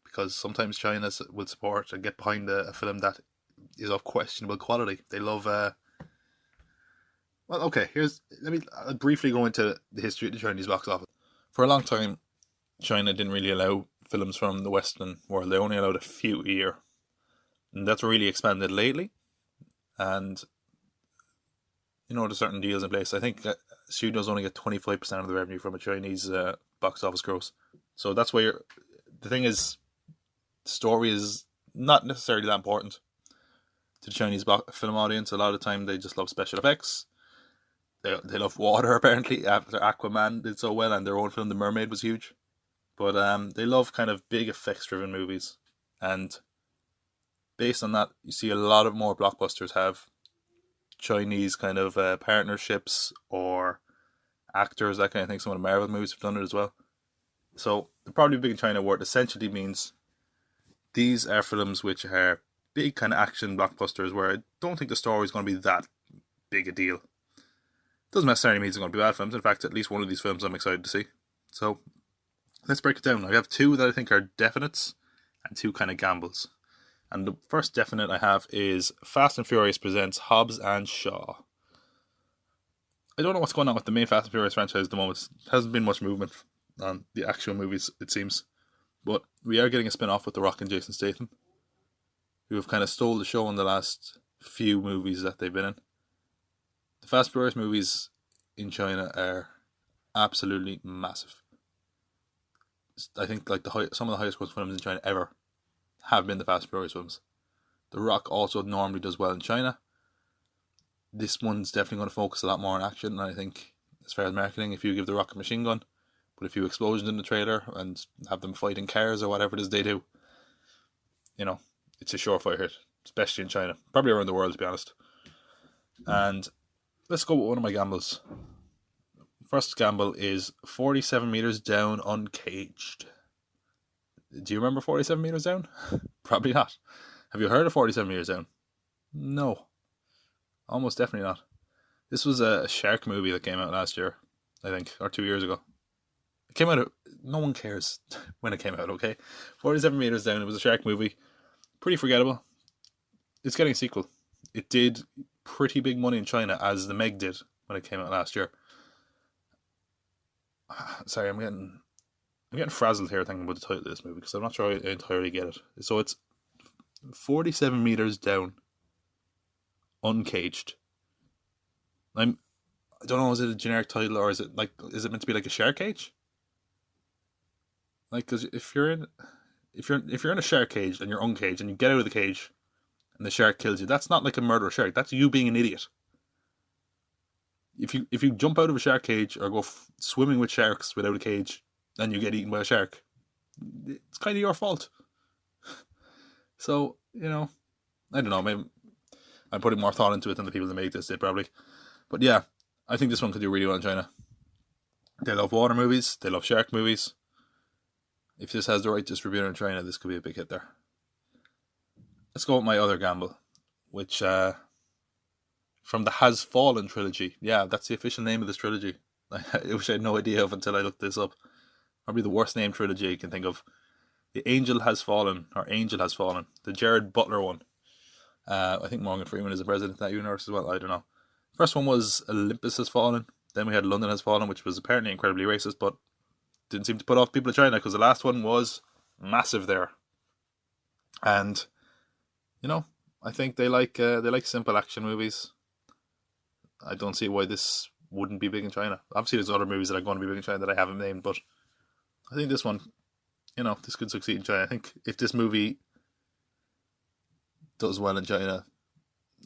because sometimes China will support and get behind a film that is of questionable quality. They love. Let me briefly go into the history of the Chinese box office. For a long time, China didn't really allow films from the Western world. They only allowed a few a year. And that's really expanded lately. And, there's certain deals in place. I think that studios only get 25% of the revenue from a Chinese box office gross. So that's where the thing is, the story is not necessarily that important to the Chinese film audience. A lot of the time they just love special effects. They love water, apparently, after Aquaman did so well, and their own film, The Mermaid, was huge. But they love kind of big effects-driven movies. And based on that, you see a lot of more blockbusters have Chinese kind of partnerships or actors, that kind of thing. Some of the Marvel movies have done it as well. So the probably big in China award essentially means these are films which are big kind of action blockbusters where I don't think the story is going to be that big a deal. Doesn't necessarily mean it's going to be bad films. In fact, at least one of these films I'm excited to see. So let's break it down. I have two that I think are definites and two kind of gambles. And the first definite I have is Fast and Furious presents Hobbs and Shaw. I don't know what's going on with the main Fast and Furious franchise at the moment. There hasn't been much movement on the actual movies, it seems. But we are getting a spin-off with The Rock and Jason Statham, who have kind of stole the show in the last few movies that they've been in. The Fast and Furious movies in China are absolutely massive. I think like some of the highest grossing films in China ever have been the Fast and Furious films. The Rock also normally does well in China. This one's definitely going to focus a lot more on action, and I think as far as marketing, if you give The Rock a machine gun, put a few explosions in the trailer and have them fight in cars or whatever it is they do, it's a surefire hit, especially in China, probably around the world, to be honest. And let's go with one of my gambles. First gamble is 47 meters down, Uncaged. Do you remember 47 meters down? Probably not. Have you heard of 47 meters down? No. Almost definitely not. This was a shark movie that came out last year, I think, or 2 years ago. It came out. No one cares when it came out. Okay, 47 meters down. It was a shark movie. Pretty forgettable. It's getting a sequel. It did pretty big money in China, as the Meg did when it came out last year. Sorry, I'm getting frazzled here thinking about the title of this movie because I'm not sure I entirely get it. So it's 47 meters down, Uncaged. I don't know, is it a generic title or is it meant to be like a shark cage? Like, because if you're in a shark cage and you're uncaged and you get out of the cage and the shark kills you, that's not like a murder shark. That's you being an idiot. If you jump out of a shark cage or go swimming with sharks without a cage and you get eaten by a shark, it's kind of your fault. So, I don't know, maybe I'm putting more thought into it than the people that make this did probably. But yeah, I think this one could do really well in China. They love water movies, they love shark movies. If this has the right distributor in China, this could be a big hit there. Let's go with my other gamble, which from the Has Fallen trilogy. Yeah, that's the official name of this trilogy. Which I had no idea of until I looked this up. Probably the worst named trilogy you can think of. The Angel Has Fallen, or Angel Has Fallen. The Jared Butler one. I think Morgan Freeman is the president of that universe as well. I don't know. First one was Olympus Has Fallen. Then we had London Has Fallen, which was apparently incredibly racist, but didn't seem to put off people of China because the last one was massive there. And I think they like simple action movies. I don't see why this wouldn't be big in China. Obviously, there's other movies that are going to be big in China that I haven't named, but I think this one, this could succeed in China. I think if this movie does well in China,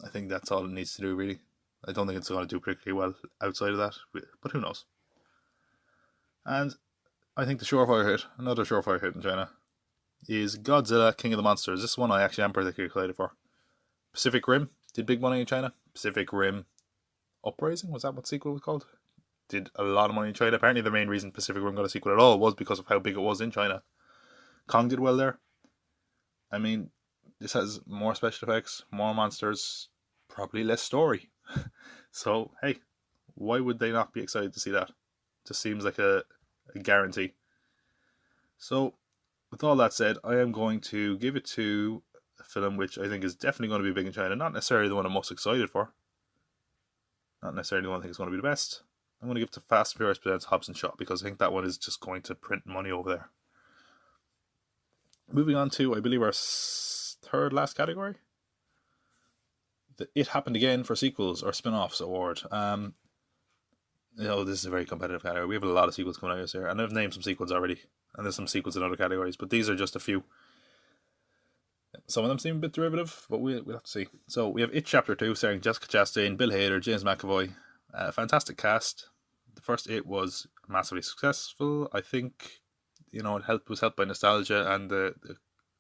I think that's all it needs to do, really. I don't think it's going to do particularly well outside of that, but who knows? And I think another surefire hit in China, is Godzilla King of the Monsters. This one I actually am particularly excited for. Pacific Rim did big money in China. Pacific Rim Uprising, was that what the sequel was called? Did a lot of money in China. Apparently the main reason Pacific Rim got a sequel at all was because of how big it was in China. Kong did well there. I mean, this has more special effects, more monsters, probably less story. So, hey, why would they not be excited to see that? Just seems like a guarantee. So, with all that said, I am going to give it to a film which I think is definitely going to be big in China. Not necessarily the one I'm most excited for. Not necessarily the one I think is going to be the best. I'm going to give it to Fast and Furious Presents Hobbs and Shaw because I think that one is just going to print money over there. Moving on to, I believe, our third last category. The It Happened Again for Sequels or Spin-Offs Award. This is a very competitive category. We have a lot of sequels coming out this year, and I've named some sequels already. And there's some sequels in other categories, but these are just a few. Some of them seem a bit derivative, but we'll have to see. So we have It Chapter 2, starring Jessica Chastain, Bill Hader, James McAvoy. Fantastic cast. The first It was massively successful. I think, it was helped by nostalgia and the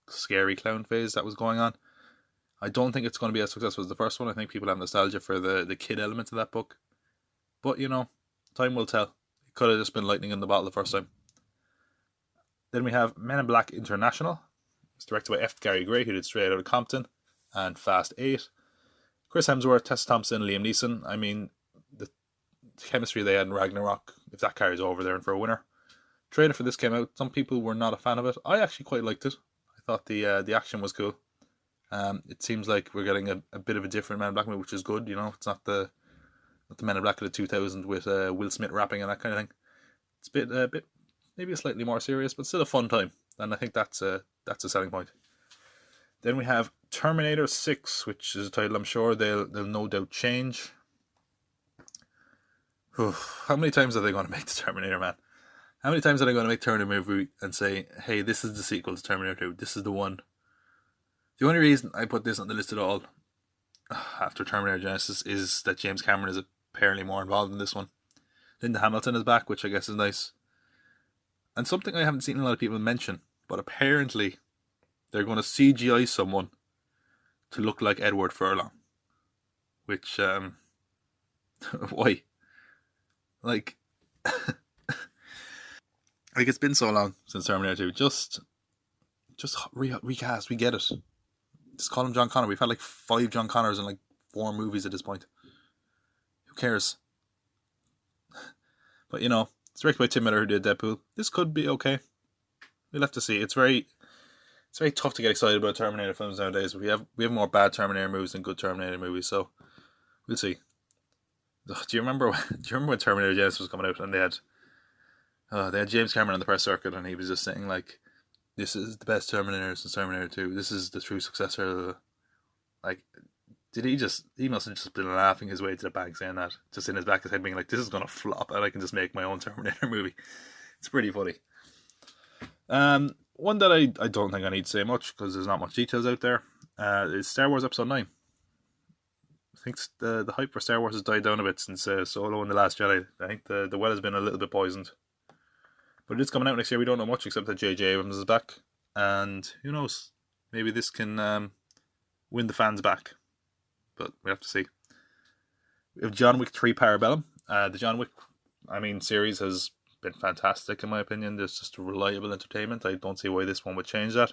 scary clown phase that was going on. I don't think it's going to be as successful as the first one. I think people have nostalgia for the kid element of that book. But, time will tell. It could have just been lightning in the bottle the first time. Then we have Men in Black International. It's directed by F. Gary Gray, who did Straight Outta Compton and Fast 8. Chris Hemsworth, Tessa Thompson, Liam Neeson. I mean, the chemistry they had in Ragnarok, if that carries over, they're in for a winner. Trailer for this came out. Some people were not a fan of it. I actually quite liked it. I thought the action was cool. It seems like we're getting a bit of a different Men in Black movie, which is good. It's not the Men in Black of the 2000 with Will Smith rapping and that kind of thing. It's a bit maybe slightly more serious, but still a fun time. And I think that's a selling point. Then we have Terminator 6, which is a title I'm sure they'll no doubt change. How many times are they going to make the Terminator, man? How many times are they going to make Terminator movie and say, hey, this is the sequel to Terminator 2. This is the one. The only reason I put this on the list at all after Terminator Genesis is that James Cameron is apparently more involved in this one. Linda Hamilton is back, which I guess is nice. And something I haven't seen a lot of people mention, but apparently they're going to CGI someone to look like Edward Furlong. Which, why? Like it's been so long since Terminator 2. Just recast. We get it. Just call him John Connor. We've had like 5 John Connors in like 4 movies at this point. cares? But it's directed by Tim Miller, who did Deadpool. This could be okay. We'll have to see. It's very tough to get excited about Terminator films nowadays. We have more bad Terminator movies than good Terminator movies, so we'll see. Do you remember when Terminator Genesis was coming out and they had James Cameron on the press circuit and he was just saying like, "This is the best Terminator since Terminator 2. This is the true successor." Like, he must have just been laughing his way to the bank saying that, just in his back of his head being like, "This is gonna flop and I can just make my own Terminator movie." It's pretty funny. One that I don't think I need to say much because there's not much details out there is Star Wars Episode 9. I think the hype for Star Wars has died down a bit since Solo and The Last Jedi. I think the well has been a little bit poisoned. But it's coming out next year. We don't know much except that J.J. Abrams is back. And who knows? Maybe this can win the fans back. But we have to see. We have John Wick 3 Parabellum. The John Wick series has been fantastic in my opinion. There's just a reliable entertainment. I don't see why this one would change that.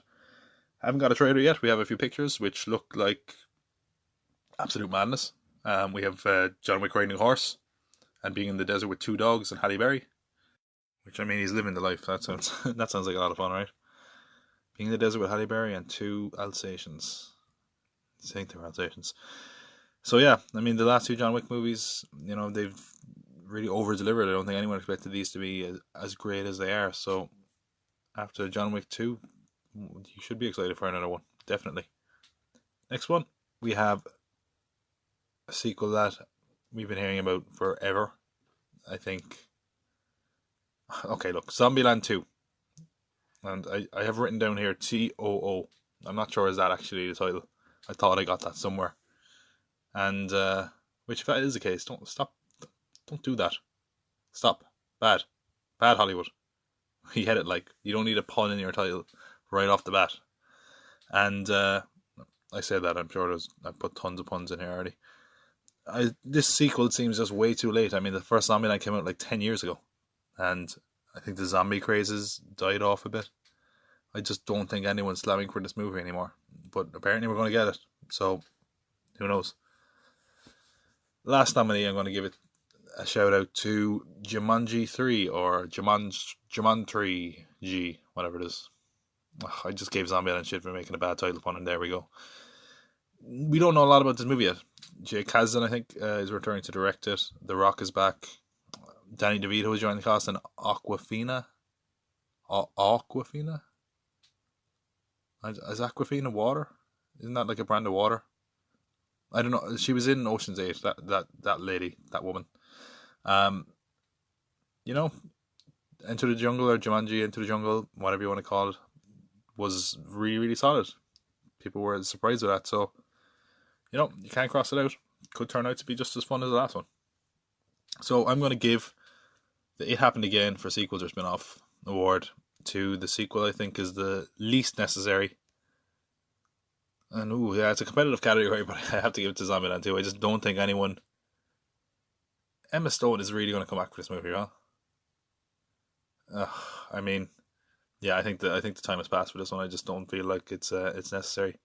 I haven't got a trailer yet. We have a few pictures which look like absolute madness. We have John Wick riding a horse and being in the desert with 2 dogs and Halle Berry. Which, he's living the life. That sounds like a lot of fun, right? Being in the desert with Halle Berry and 2 Alsatians. I think they're Alsatians. So yeah, the last 2 John Wick movies, they've really over-delivered. I don't think anyone expected these to be as great as they are. So after John Wick 2, you should be excited for another one. Definitely. Next one, we have a sequel that we've been hearing about forever. I think... Okay, look, Zombieland 2. And I have written down here TOO. I'm not sure is that actually the title. I thought I got that somewhere. And, which if that is the case, don't do that. Stop. Bad Hollywood. You had it like, you don't need a pun in your title right off the bat. And, I say that, I'm sure I put tons of puns in here already. This sequel seems just way too late. The first Zombieland came out like 10 years ago. And I think the zombie craze has died off a bit. I just don't think anyone's slamming for this movie anymore. But apparently we're going to get it. So, who knows? Last nominee, I'm going to give it a shout out to Jumanji 3 or Jumanji 3G, whatever it is. I just gave Zombieland shit for making a bad title pun, and there we go. We don't know a lot about this movie yet. Jake Kasdan, I think, is returning to direct it. The Rock is back. Danny DeVito has joined the cast, and Aquafina. Aquafina? Is Aquafina water? Isn't that like a brand of water? I don't know. She was in Ocean's 8. That lady, that woman. Into the Jungle or Jumanji Into the Jungle, whatever you want to call it, was really, really solid. People were surprised with that. So, you can't cross it out. Could turn out to be just as fun as the last one. So I'm going to give the It Happened Again for sequels or spin-off award to the sequel I think is the least necessary. And it's a competitive category, but I have to give it to Zombieland 2. I just don't think anyone... Emma Stone is really going to come back for this movie, huh? I think the time has passed for this one. I just don't feel like it's necessary.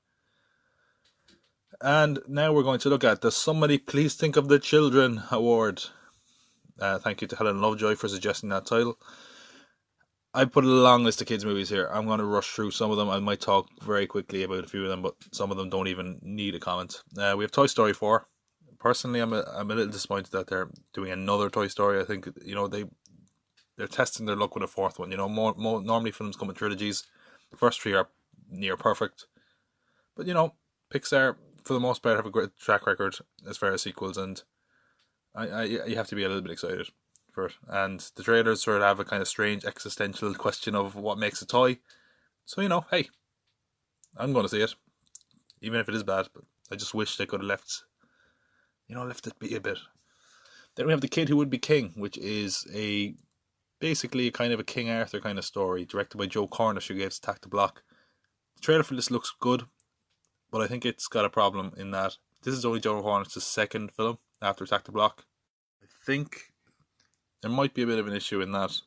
And now we're going to look at the Somebody Please Think of the Children award. Thank you to Helen Lovejoy for suggesting that title. I put a long list of kids' movies here. I'm going to rush through some of them. I might talk very quickly about a few of them, but some of them don't even need a comment. We have Toy Story 4. Personally, I'm a little disappointed that they're doing another Toy Story. I think they're testing their luck with a fourth one. More normally films come in trilogies. The first 3 are near perfect, but Pixar for the most part have a great track record as far as sequels, and you have to be a little bit excited for it. And the trailers sort of have a kind of strange existential question of what makes a toy. So hey, I'm going to see it, even if it is bad. But I just wish they could have left it be a bit. Then we have The Kid Who Would Be King, which is basically a kind of a King Arthur kind of story, directed by Joe Cornish, who gave Attack the Block. The trailer for this looks good, but I think it's got a problem in that this is only Joe Cornish's second film after Attack the Block. I think there might be a bit of an issue in that,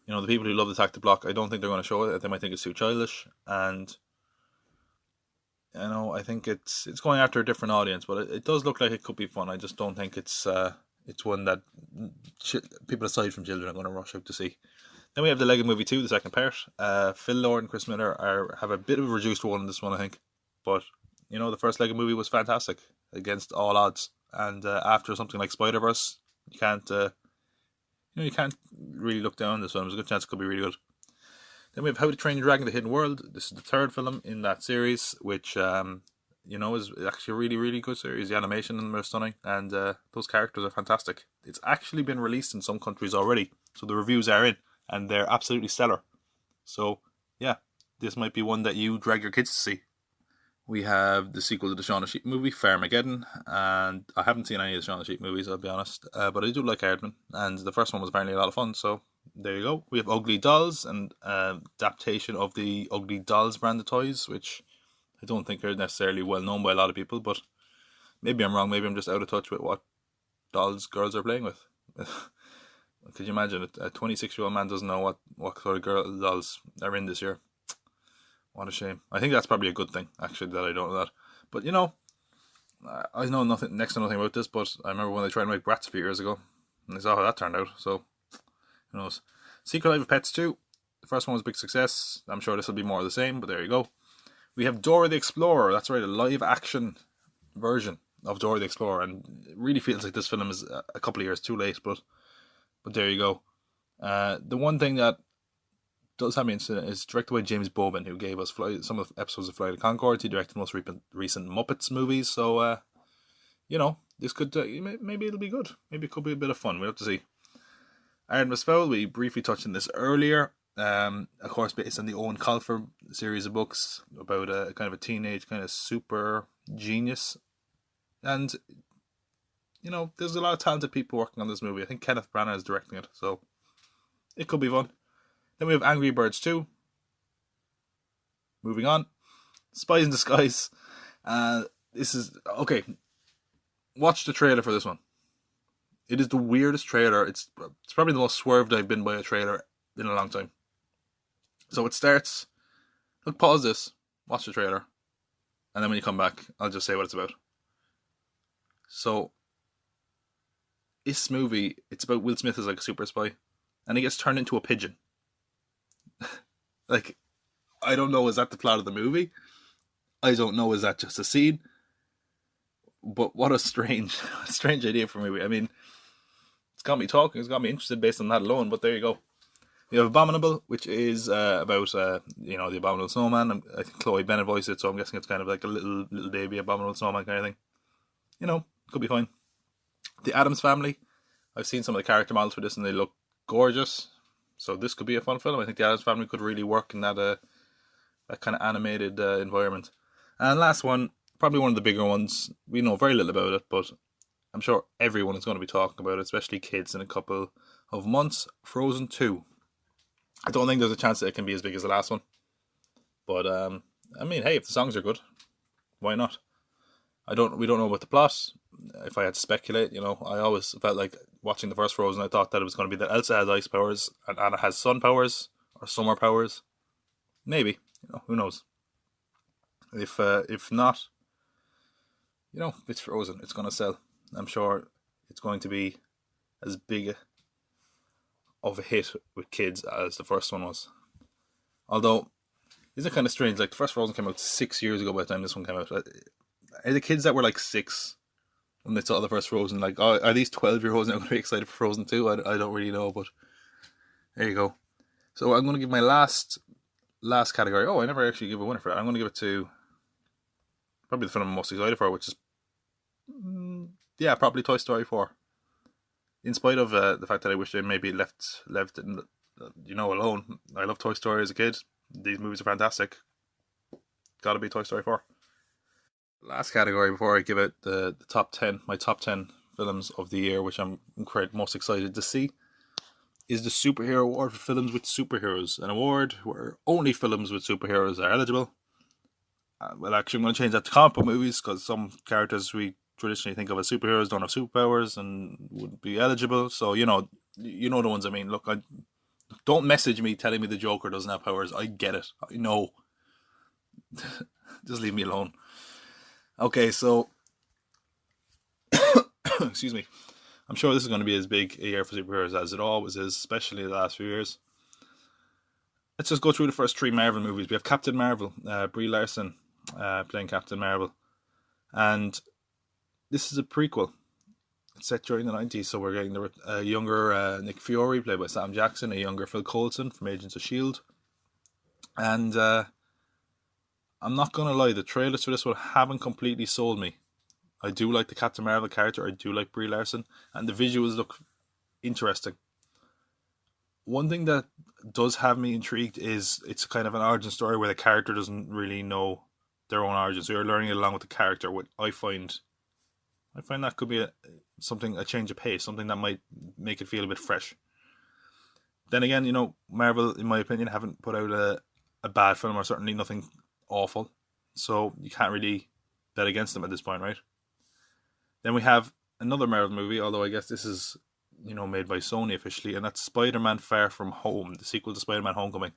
the people who love Attack the Block, I don't think they're going to show it. They might think it's too childish, and I think it's going after a different audience, but it does look like it could be fun. I just don't think it's one that people aside from children are going to rush out to see. Then we have the Lego Movie 2, the second part. Phil Lord and Chris Miller have a bit of a reduced role in this one, I think. But, the first Lego Movie was fantastic against all odds. And after something like Spider-Verse, you can't really look down on this one. There's a good chance it could be really good. Then we have How to Train Your Dragon: The Hidden World. This is the third film in that series, which, is actually a really, really good series. The animation in them are stunning, and those characters are fantastic. It's actually been released in some countries already, so the reviews are in, and they're absolutely stellar. So, yeah, this might be one that you drag your kids to see. We have the sequel to the Shaun of Sheep movie, Farmageddon, and I haven't seen any of the Shaun of Sheep movies, I'll be honest, but I do like Aardman, and the first one was apparently a lot of fun, so there you go. We have Ugly Dolls, and adaptation of the Ugly Dolls brand of toys, which I don't think are necessarily well known by a lot of people, but maybe I'm wrong, maybe I'm just out of touch with what dolls girls are playing with. Could you imagine a 26-year-old man doesn't know what sort of girl dolls are in this year? What a shame. I think that's probably a good thing, actually, that I don't know that. But, I know next to nothing about this, but I remember when they tried to make Bratz a few years ago, and I saw how that turned out, so who knows. Secret Life of Pets 2. The first one was a big success. I'm sure this will be more of the same, but there you go. We have Dora the Explorer. That's right, a live-action version of Dora the Explorer, and it really feels like this film is a couple of years too late, but there you go. The one thing that does have me interested is directed by James Bowman, who gave us some of the episodes of Flight of Conchords. He directed the most recent Muppets movies, so this could maybe it'll be good. Maybe it could be a bit of fun. We'll have to see. Artemis Fowl, we briefly touched on this earlier. Of course, based on the Owen Colfer series of books about a kind of a teenage kind of super genius, and there's a lot of talented people working on this movie. I think Kenneth Branagh is directing it, so it could be fun. Then we have Angry Birds 2. Moving on. Spies in Disguise. This is... Okay. Watch the trailer for this one. It is the weirdest trailer. It's probably the most swerved I've been by a trailer in a long time. So it starts... Look, pause this. Watch the trailer. And then when you come back, I'll just say what it's about. So... This movie, it's about Will Smith as like a super spy. And he gets turned into a pigeon. Like, I don't know, is that the plot of the movie? I don't know, is that just a scene? But what a strange idea for a movie. I mean, it's got me talking, it's got me interested based on that alone, but there you go. We have Abominable, which is about, the Abominable Snowman. I think Chloe Bennett voiced it, so I'm guessing it's kind of like a little baby Abominable Snowman kind of thing. Could be fine. The Addams Family. I've seen some of the character models for this and they look gorgeous. So this could be a fun film. I think the Addams Family could really work in that kind of animated environment. And last one, probably one of the bigger ones. We know very little about it, but I'm sure everyone is going to be talking about it, especially kids in a couple of months. Frozen 2. I don't think there's a chance that it can be as big as the last one. But, hey, if the songs are good, why not? We don't know about the plot. If I had to speculate, I always felt like watching the first Frozen, I thought that it was going to be that Elsa has ice powers and Anna has sun powers or summer powers. Maybe, who knows? If not, it's Frozen. It's going to sell. I'm sure it's going to be as big of a hit with kids as the first one was. Although, isn't it kind of strange? Like the first Frozen came out 6 years ago by the time this one came out. Are the kids that were like 6 when they saw the first Frozen, like, are these 12-year-olds now going to be excited for Frozen 2? I don't really know, but there you go. So I'm going to give my last category. Oh, I never actually give a winner for that. I'm going to give it to probably the film I'm most excited for, which is, probably Toy Story 4. In spite of the fact that I wish they maybe left it, alone. I love Toy Story as a kid. These movies are fantastic. Gotta be Toy Story 4. Last category before I give it the top 10, my top 10 films of the year, which I'm most excited to see, is the Superhero Award for films with superheroes. An award where only films with superheroes are eligible. Actually, I'm going to change that to comic book movies, because some characters we traditionally think of as superheroes don't have superpowers and wouldn't be eligible. So, you know the ones I mean. Look, don't message me telling me the Joker doesn't have powers. I get it. I know. Just leave me alone. Okay, so excuse me. I'm sure this is going to be as big a year for superheroes as it always is, especially the last few years. Let's just go through the first three Marvel movies. We have Captain Marvel, Brie Larson playing Captain Marvel, and this is a prequel. It's set during the 90s, so we're getting a younger Nick Fury played by Sam Jackson, a younger Phil Coulson from Agents of S.H.I.E.L.D. And I'm not going to lie, the trailers for this one haven't completely sold me. I do like the Captain Marvel character, I do like Brie Larson, and the visuals look interesting. One thing that does have me intrigued is it's kind of an origin story where the character doesn't really know their own origin, so you're learning along with the character. What I find that could be a change of pace, something that might make it feel a bit fresh. Then again, Marvel, in my opinion, haven't put out a bad film, or certainly nothing awful, so you can't really bet against them at this point, right? Then we have another Marvel movie, although I guess this is made by Sony officially, and that's Spider-Man Far From Home, the sequel to Spider-Man Homecoming.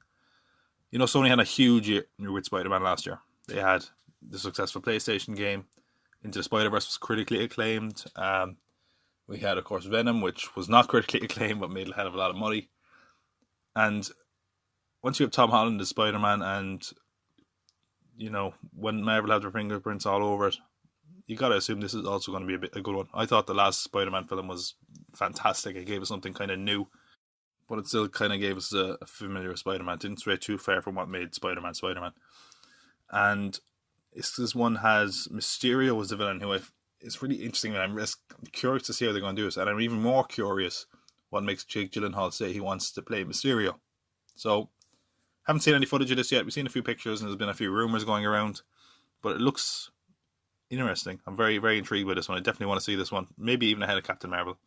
Sony had a huge year with Spider-Man last year. They had the successful PlayStation game. Into the Spider-Verse was critically acclaimed. We had, of course, Venom, which was not critically acclaimed, but made a hell of a lot of money. And once you have Tom Holland as Spider-Man, and, when Marvel have their fingerprints all over it, you got to assume this is also going to be a good one. I thought the last Spider-Man film was fantastic. It gave us something kind of new, but it still kind of gave us a familiar Spider-Man. It didn't stray too far from what made Spider-Man Spider-Man. And this one has Mysterio as the villain, who it's really interesting, and I'm curious to see how they're going to do this. And I'm even more curious what makes Jake Gyllenhaal say he wants to play Mysterio. So, haven't seen any footage of this yet. We've seen a few pictures, and there's been a few rumours going around, but it looks interesting. I'm very, very intrigued by this one. I definitely want to see this one, maybe even ahead of Captain Marvel.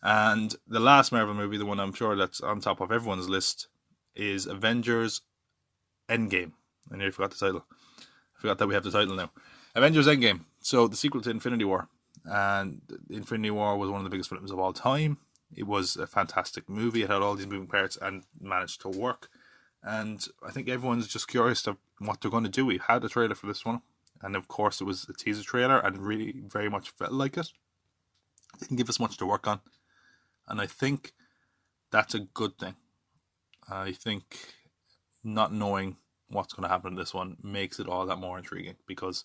And the last Marvel movie, the one I'm sure that's on top of everyone's list, is Avengers Endgame. I nearly forgot the title. I forgot that we have the title now. Avengers Endgame. So the sequel to Infinity War. And Infinity War was one of the biggest films of all time. It was a fantastic movie. It had all these moving parts and managed to work. And I think everyone's just curious of what they're going to do. We had a trailer for this one. And of course it was a teaser trailer and really very much felt like it. It didn't give us much to work on. And I think that's a good thing. I think not knowing what's going to happen in this one makes it all that more intriguing, because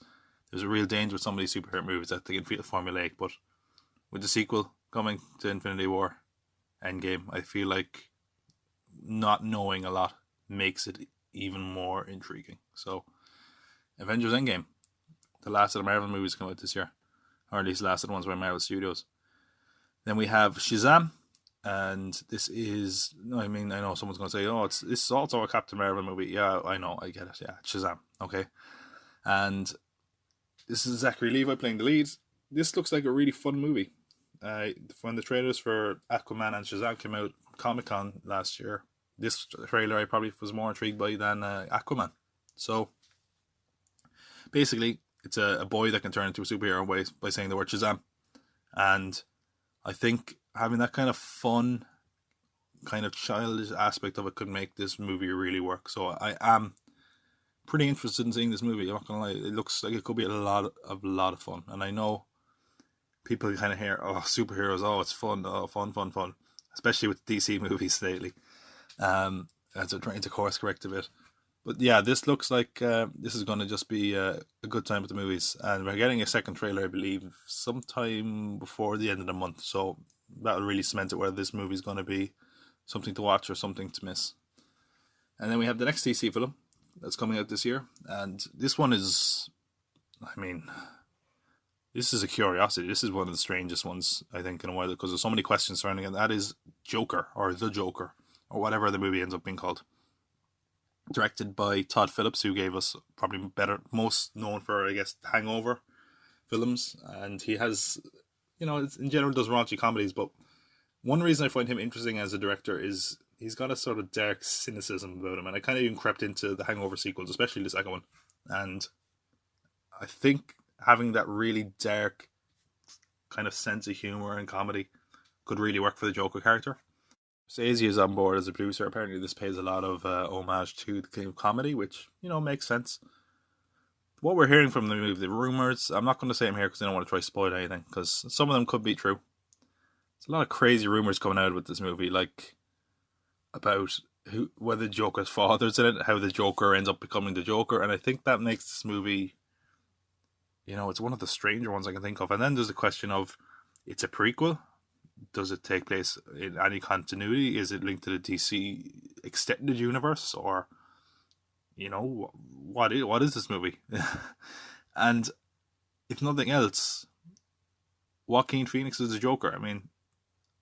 there's a real danger with some of these superhero movies that they can feel formulaic. But with the sequel coming to Infinity War Endgame, I feel like not knowing a lot makes it even more intriguing. So, Avengers Endgame, the last of the Marvel movies come out this year, or at least the last of the ones by Marvel Studios. Then we have Shazam, and this is, I know someone's going to say, this is also a Captain Marvel movie. Yeah, I know, I get it. Yeah, Shazam, okay. And this is Zachary Levi playing the lead. This looks like a really fun movie. When the trailers for Aquaman and Shazam came out Comic-Con last year, this trailer I probably was more intrigued by than Aquaman. So, basically, it's a boy that can turn into a superhero by saying the word Shazam. And I think having that kind of fun, kind of childish aspect of it could make this movie really work. So I am pretty interested in seeing this movie. I'm not gonna lie, it looks like it could be a lot of fun. And I know people kind of hear, superheroes, it's fun, fun, especially with DC movies lately. As they're trying to course correct a bit. But yeah, this looks like this is going to just be a good time with the movies. And we're getting a second trailer, I believe, sometime before the end of the month. So that'll really cement it, whether this movie is going to be something to watch or something to miss. And then we have the next DC film that's coming out this year. And this one is, this is a curiosity. This is one of the strangest ones, I think, in a while, because there's so many questions surrounding it. That is Joker, or The Joker, or whatever the movie ends up being called. Directed by Todd Phillips, who gave us probably most known for, I guess, Hangover films. And he has, in general does raunchy comedies, but one reason I find him interesting as a director is he's got a sort of dark cynicism about him. And I kind of even crept into the Hangover sequels, especially the second one. And I think having that really dark kind of sense of humor and comedy could really work for the Joker character. Stacey is on board as a producer. Apparently this pays a lot of homage to the kind of comedy, which, makes sense. what we're hearing from the movie, the rumors, I'm not going to say them here because I don't want to try to spoil anything, because some of them could be true. There's a lot of crazy rumors coming out with this movie, like about whether Joker's father's in it, how the Joker ends up becoming the Joker, and I think that makes this movie, it's one of the stranger ones I can think of. And then there's the question of, it's a prequel. Does it take place in any continuity? Is it linked to the DC extended universe, or what is this movie? And if nothing else, Joaquin Phoenix is the Joker. I mean,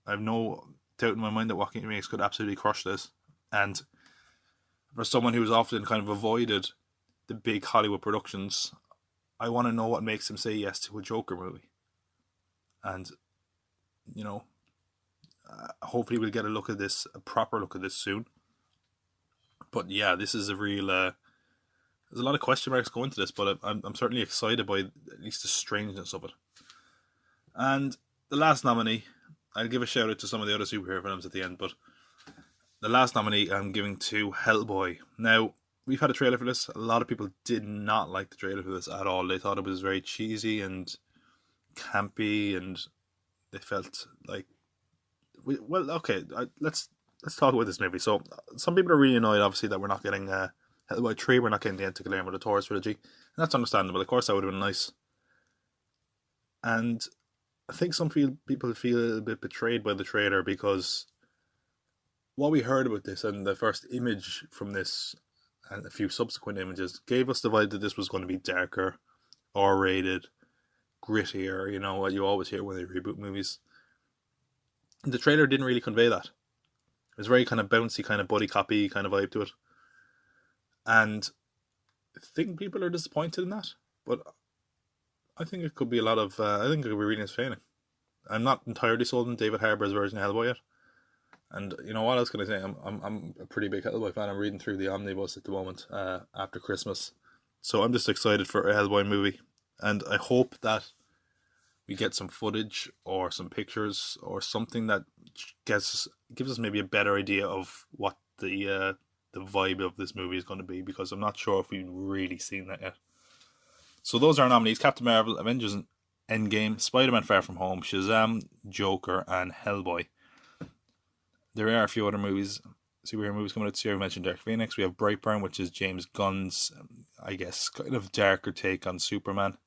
I have no doubt in my mind that Joaquin Phoenix could absolutely crush this. And for someone who's often kind of avoided the big Hollywood productions, I want to know what makes him say yes to a Joker movie. And, hopefully we'll get a proper look at this soon. But yeah, this is a real, there's a lot of question marks going into this, but I'm certainly excited by at least the strangeness of it. And the last nominee, I'll give a shout out to some of the other superhero films at the end, but the last nominee I'm giving to Hellboy. Now, we've had a trailer for this. A lot of people did not like the trailer for this at all. They thought it was very cheesy and campy, and they felt like, well, okay, let's talk about this movie. So, some people are really annoyed, obviously, that we're not getting Hellboy 3, we're not getting the end to Guillermo del Toro's trilogy, and that's understandable. Of course, that would have been nice. And I think some people feel a little bit betrayed by the trailer, because what we heard about this and the first image from this and a few subsequent images gave us the vibe that this was going to be darker, R-rated, grittier, what you always hear when they reboot movies. The trailer didn't really convey that. It was very kind of bouncy, kind of buddy copy kind of vibe to it. And I think people are disappointed in that. But I think it could be I think it could be really entertaining. I'm not entirely sold on David Harbour's version of Hellboy yet. And what else can I say? I'm a pretty big Hellboy fan. I'm reading through the omnibus at the moment after Christmas. So I'm just excited for a Hellboy movie. And I hope that we get some footage or some pictures or something that gives us maybe a better idea of what the vibe of this movie is going to be, because I'm not sure if we've really seen that yet. So those are our nominees: Captain Marvel, Avengers Endgame, Spider-Man Far From Home, Shazam, Joker, and Hellboy. There are a few other superhero movies coming out this year. We mentioned Dark Phoenix. We have Brightburn, which is James Gunn's, I guess, kind of darker take on Superman.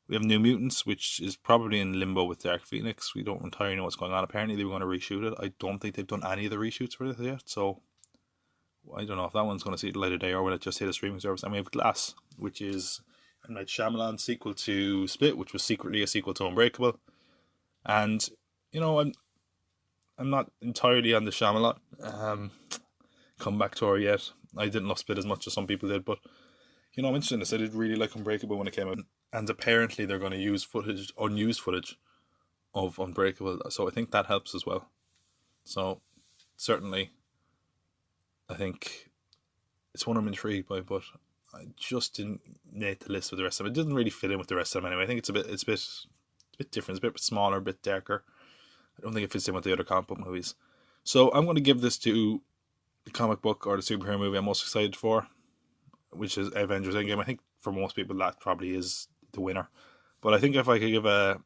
We have New Mutants, which is probably in limbo with Dark Phoenix. We don't entirely know what's going on. Apparently they were going to reshoot it. I don't think they've done any of the reshoots for it yet, so I don't know if that one's going to see the light of day or will it just hit a streaming service. And we have Glass, which is M. Night Shyamalan's sequel to Split, which was secretly a sequel to Unbreakable. And, I'm not entirely on the Shyamalan comeback tour yet. I didn't love Split as much as some people did, but I'm interested in this. I did really like Unbreakable when it came out, and apparently they're going to use unused footage of Unbreakable, so I think that helps as well. So certainly, I think it's one I'm intrigued by, but I just didn't make the list with the rest of them. It didn't really fit in with the rest of them anyway. I think it's a bit different, it's a bit smaller, a bit darker. I don't think it fits in with the other comic book movies. So I'm going to give this to the comic book or the superhero movie I'm most excited for, which is Avengers Endgame. I think for most people that probably is the winner. But I think if I could give a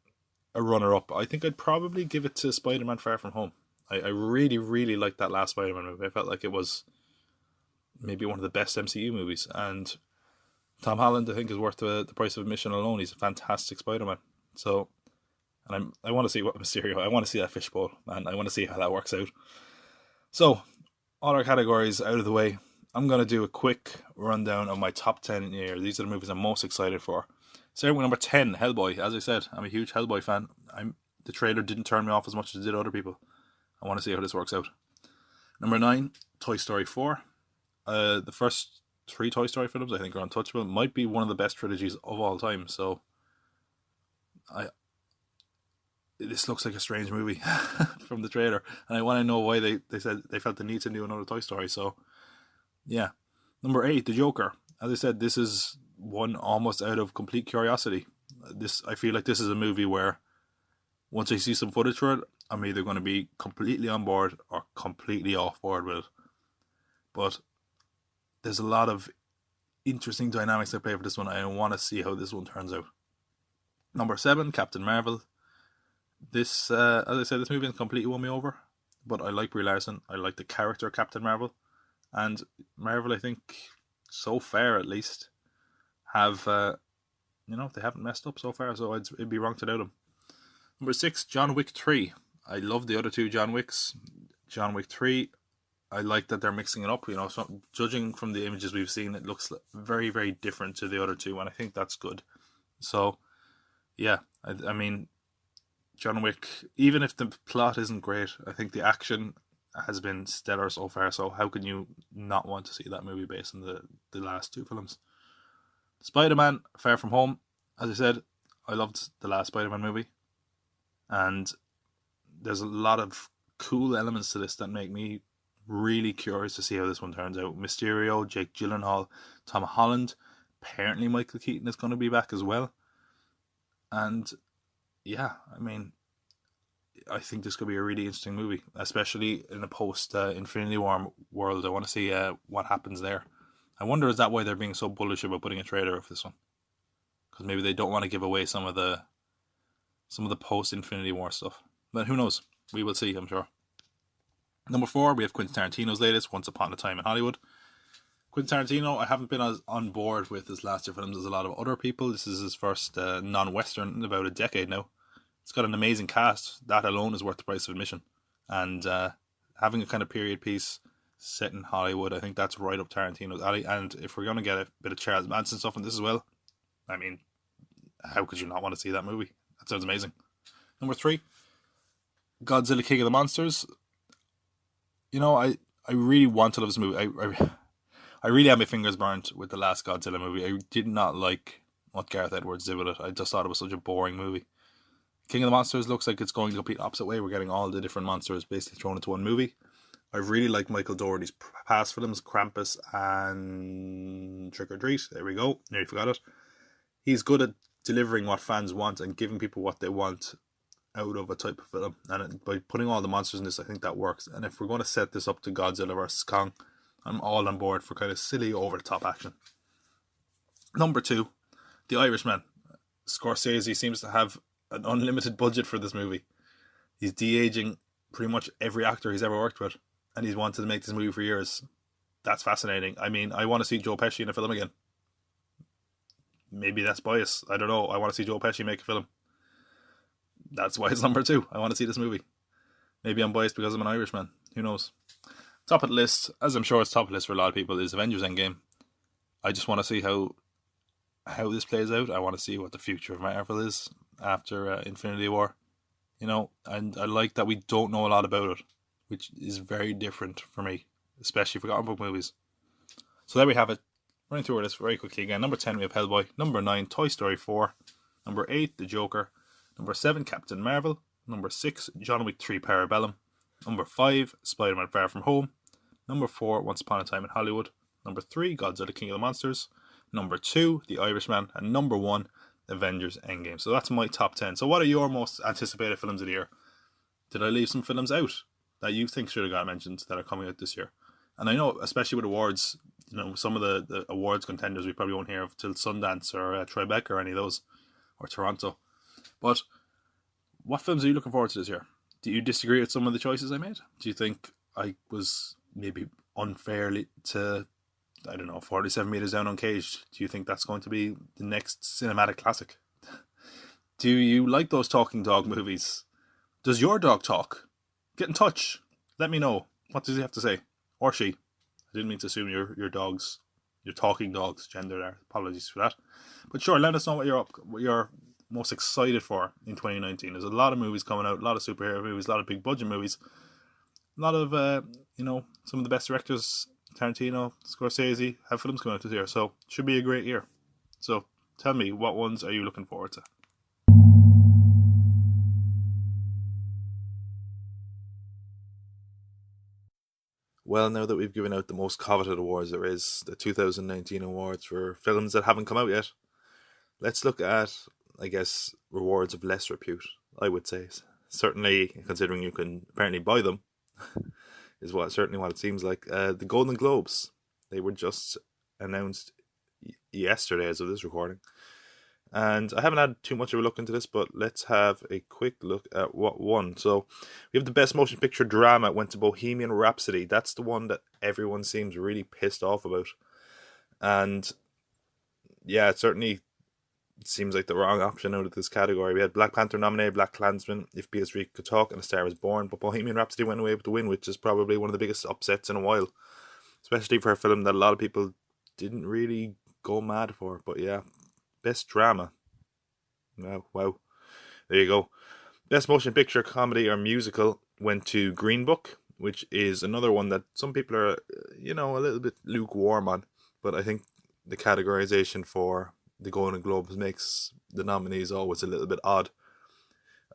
runner-up, I think I'd probably give it to Spider-Man Far From Home. I really, really liked that last Spider-Man movie. I felt like it was maybe one of the best MCU movies. And Tom Holland, I think, is worth the price of admission alone. He's a fantastic Spider-Man. So... and I want to see what Mysterio, I want to see that fishbowl, and I want to see how that works out. So, all our categories out of the way, I'm going to do a quick rundown of my top 10 in the year. These are the movies I'm most excited for. Starting with number 10, Hellboy. As I said, I'm a huge Hellboy fan. The trailer didn't turn me off as much as it did other people. I want to see how this works out. Number 9, Toy Story 4. The first 3 Toy Story films I think are untouchable. Might be one of the best trilogies of all time, so... this looks like a strange movie from the trailer, and I want to know why they said they felt the need to do another Toy Story. So yeah. Number 8, The Joker. As I said, this is one almost out of complete curiosity. I feel like this is a movie where once I see some footage for it, I'm either going to be completely on board or completely off board with it. But there's a lot of interesting dynamics at play for this one. I want to see how this one turns out. Number 7, Captain Marvel. This, as I said, this movie completely won me over. But I like Brie Larson. I like the character of Captain Marvel. And Marvel, I think, so far at least, have, they haven't messed up so far. So it'd be wrong to doubt them. Number 6, John Wick 3. I love the other two John Wicks. John Wick 3, I like that they're mixing it up. So judging from the images we've seen, it looks very, very different to the other two, and I think that's good. So, yeah, I mean, John Wick, even if the plot isn't great, I think the action has been stellar so far, so how can you not want to see that movie based on the last two films? Spider-Man, Far From Home, as I said, I loved the last Spider-Man movie, and there's a lot of cool elements to this that make me really curious to see how this one turns out. Mysterio, Jake Gyllenhaal, Tom Holland, apparently Michael Keaton is going to be back as well. And yeah, I mean, I think this could be a really interesting movie, especially in a post-Infinity War world. I want to see what happens there. I wonder, is that why they're being so bullish about putting a trailer of this one? Because maybe they don't want to give away some of the post-Infinity War stuff. But who knows? We will see, I'm sure. Number 4, we have Quentin Tarantino's latest, Once Upon a Time in Hollywood. Quentin Tarantino, I haven't been as on board with his last two films as a lot of other people. This is his first non-Western in about a decade now. It's got an amazing cast. That alone is worth the price of admission. And having a kind of period piece set in Hollywood, I think that's right up Tarantino's alley. And if we're going to get a bit of Charles Manson stuff in this as well, I mean, how could you not want to see that movie? That sounds amazing. Number 3, Godzilla King of the Monsters. I really want to love this movie. I really had my fingers burnt with the last Godzilla movie. I did not like what Gareth Edwards did with it. I just thought it was such a boring movie. King of the Monsters looks like it's going the complete opposite way. We're getting all the different monsters basically thrown into one movie. I really like Michael Dougherty's past films, Krampus and Trick or Treat. There we go. Nearly forgot it. He's good at delivering what fans want and giving people what they want out of a type of film. And by putting all the monsters in this, I think that works. And if we're going to set this up to Godzilla vs. Kong, I'm all on board for kind of silly, over-the-top action. Number 2, The Irishman. Scorsese seems to have an unlimited budget for this movie. He's de-aging pretty much every actor he's ever worked with, and he's wanted to make this movie for years. That's fascinating. I mean, I want to see Joe Pesci in a film again. Maybe that's bias. I don't know. I want to see Joe Pesci make a film. That's why it's number 2. I want to see this movie. Maybe I'm biased because I'm an Irishman. Who knows? Top of the list, as I'm sure it's top of the list for a lot of people, is Avengers Endgame. I just want to see how this plays out. I want to see what the future of Marvel is after Infinity War. And I like that we don't know a lot about it, which is very different for me, especially for comic book movies. So there we have it. Running through this very quickly again. Number 10, we have Hellboy. Number 9, Toy Story 4. Number 8, The Joker. Number 7, Captain Marvel. Number 6, John Wick 3 Parabellum. Number 5, Spider-Man Far From Home. Number 4, Once Upon a Time in Hollywood. Number 3, Godzilla King of the Monsters. Number 2, The Irishman. And number 1, Avengers Endgame. So that's my top 10. So what are your most anticipated films of the year? Did I leave some films out that you think should have got mentioned that are coming out this year? And I know, especially with awards, some of the awards contenders we probably won't hear of till Sundance or Tribeca or any of those, or Toronto. But what films are you looking forward to this year? Do you disagree with some of the choices I made? Do you think I was maybe unfairly to, 47 Meters Down Uncaged? Do you think that's going to be the next cinematic classic? Do you like those talking dog movies? Does your dog talk? Get in touch. Let me know. What does he have to say? Or she. I didn't mean to assume your talking dog's gender there. Apologies for that. But sure, let us know what you're most excited for in 2019. There's a lot of movies coming out, a lot of superhero movies, a lot of big budget movies, a lot of some of the best directors, Tarantino, Scorsese, have films coming out this year. So it should be a great year. So tell me, what ones are you looking forward to? Well, now that we've given out the most coveted awards there is, the 2019 awards for films that haven't come out yet, let's look at, I guess, rewards of less repute, I would say. Certainly, considering you can apparently buy them, is certainly what it seems like. The Golden Globes, they were just announced yesterday as of this recording. And I haven't had too much of a look into this, but let's have a quick look at what won. So we have the best motion picture drama. It went to Bohemian Rhapsody. That's the one that everyone seems really pissed off about. And yeah, it certainly seems like the wrong option out of this category. We had Black Panther nominated, Black Klansman, If Beatrice Could Talk, and A Star Is Born. But Bohemian Rhapsody went away with the win, which is probably one of the biggest upsets in a while. Especially for a film that a lot of people didn't really go mad for. But yeah, best drama. Wow. There you go. Best motion picture, comedy, or musical went to Green Book, which is another one that some people are, a little bit lukewarm on. But I think the categorization for the Golden Globes makes the nominees always a little bit odd.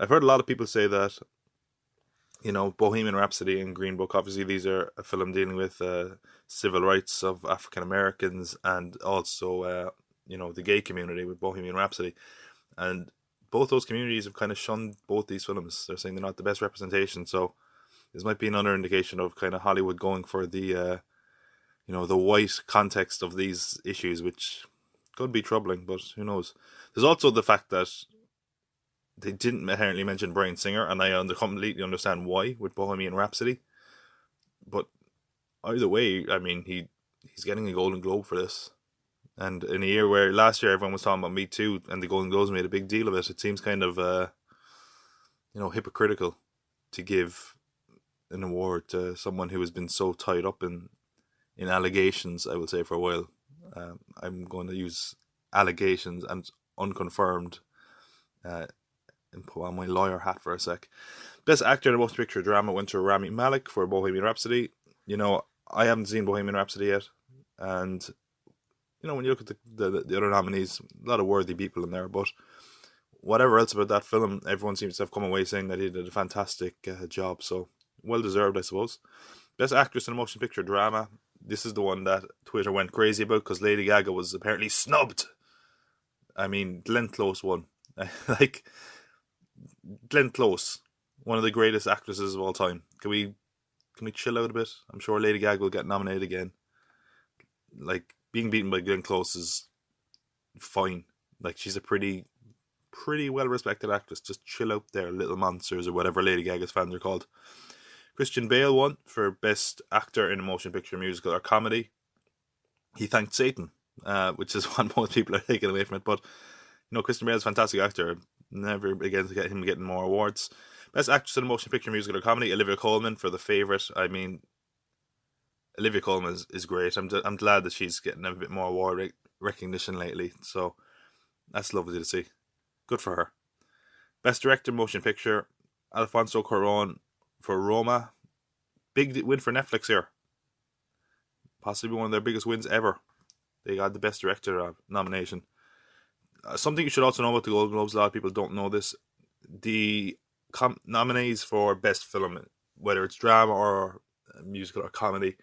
I've heard a lot of people say that, Bohemian Rhapsody and Green Book, obviously these are a film dealing with civil rights of African Americans and also, the gay community with Bohemian Rhapsody. And both those communities have kind of shunned both these films. They're saying they're not the best representation. So this might be another indication of kind of Hollywood going for the, the white context of these issues, which could be troubling, but who knows. There's also the fact that they didn't apparently mention Bryan Singer, and I completely understand why with Bohemian Rhapsody. But either way, I mean, he's getting a Golden Globe for this. And in a year where last year everyone was talking about Me Too and the Golden Globes made a big deal of it, it seems kind of, hypocritical to give an award to someone who has been so tied up in allegations, I will say, for a while. I'm going to use allegations and unconfirmed and put on my lawyer hat for a sec. Best actor in a motion picture drama went to Rami Malek for Bohemian Rhapsody. I haven't seen Bohemian Rhapsody yet, and when you look at the other nominees, a lot of worthy people in there, but whatever else about that film, everyone seems to have come away saying that he did a fantastic job, so well deserved, I suppose. Best actress in a motion picture drama. This is the one that Twitter went crazy about because Lady Gaga was apparently snubbed. I mean, Glenn Close won. Like, Glenn Close, one of the greatest actresses of all time. Can we chill out a bit? I'm sure Lady Gaga will get nominated again. Like, being beaten by Glenn Close is fine. Like, she's a pretty well respected actress. Just chill out there, little monsters, or whatever Lady Gaga's fans are called. Christian Bale won for best actor in a motion picture, musical, or comedy. He thanked Satan, which is what most people are taking away from it. But Christian Bale's a fantastic actor. Never again to get him getting more awards. Best actress in a motion picture, musical, or comedy, Olivia Colman for The Favourite. I mean, Olivia Colman is great. I'm glad that she's getting a bit more award recognition lately. So that's lovely to see. Good for her. Best director, motion picture, Alfonso Cuarón for Roma. Big win for Netflix here. Possibly one of their biggest wins ever. They got the best director nomination. Something you should also know about the Golden Globes, a lot of people don't know this. The nominees for best film, whether it's drama or musical or comedy,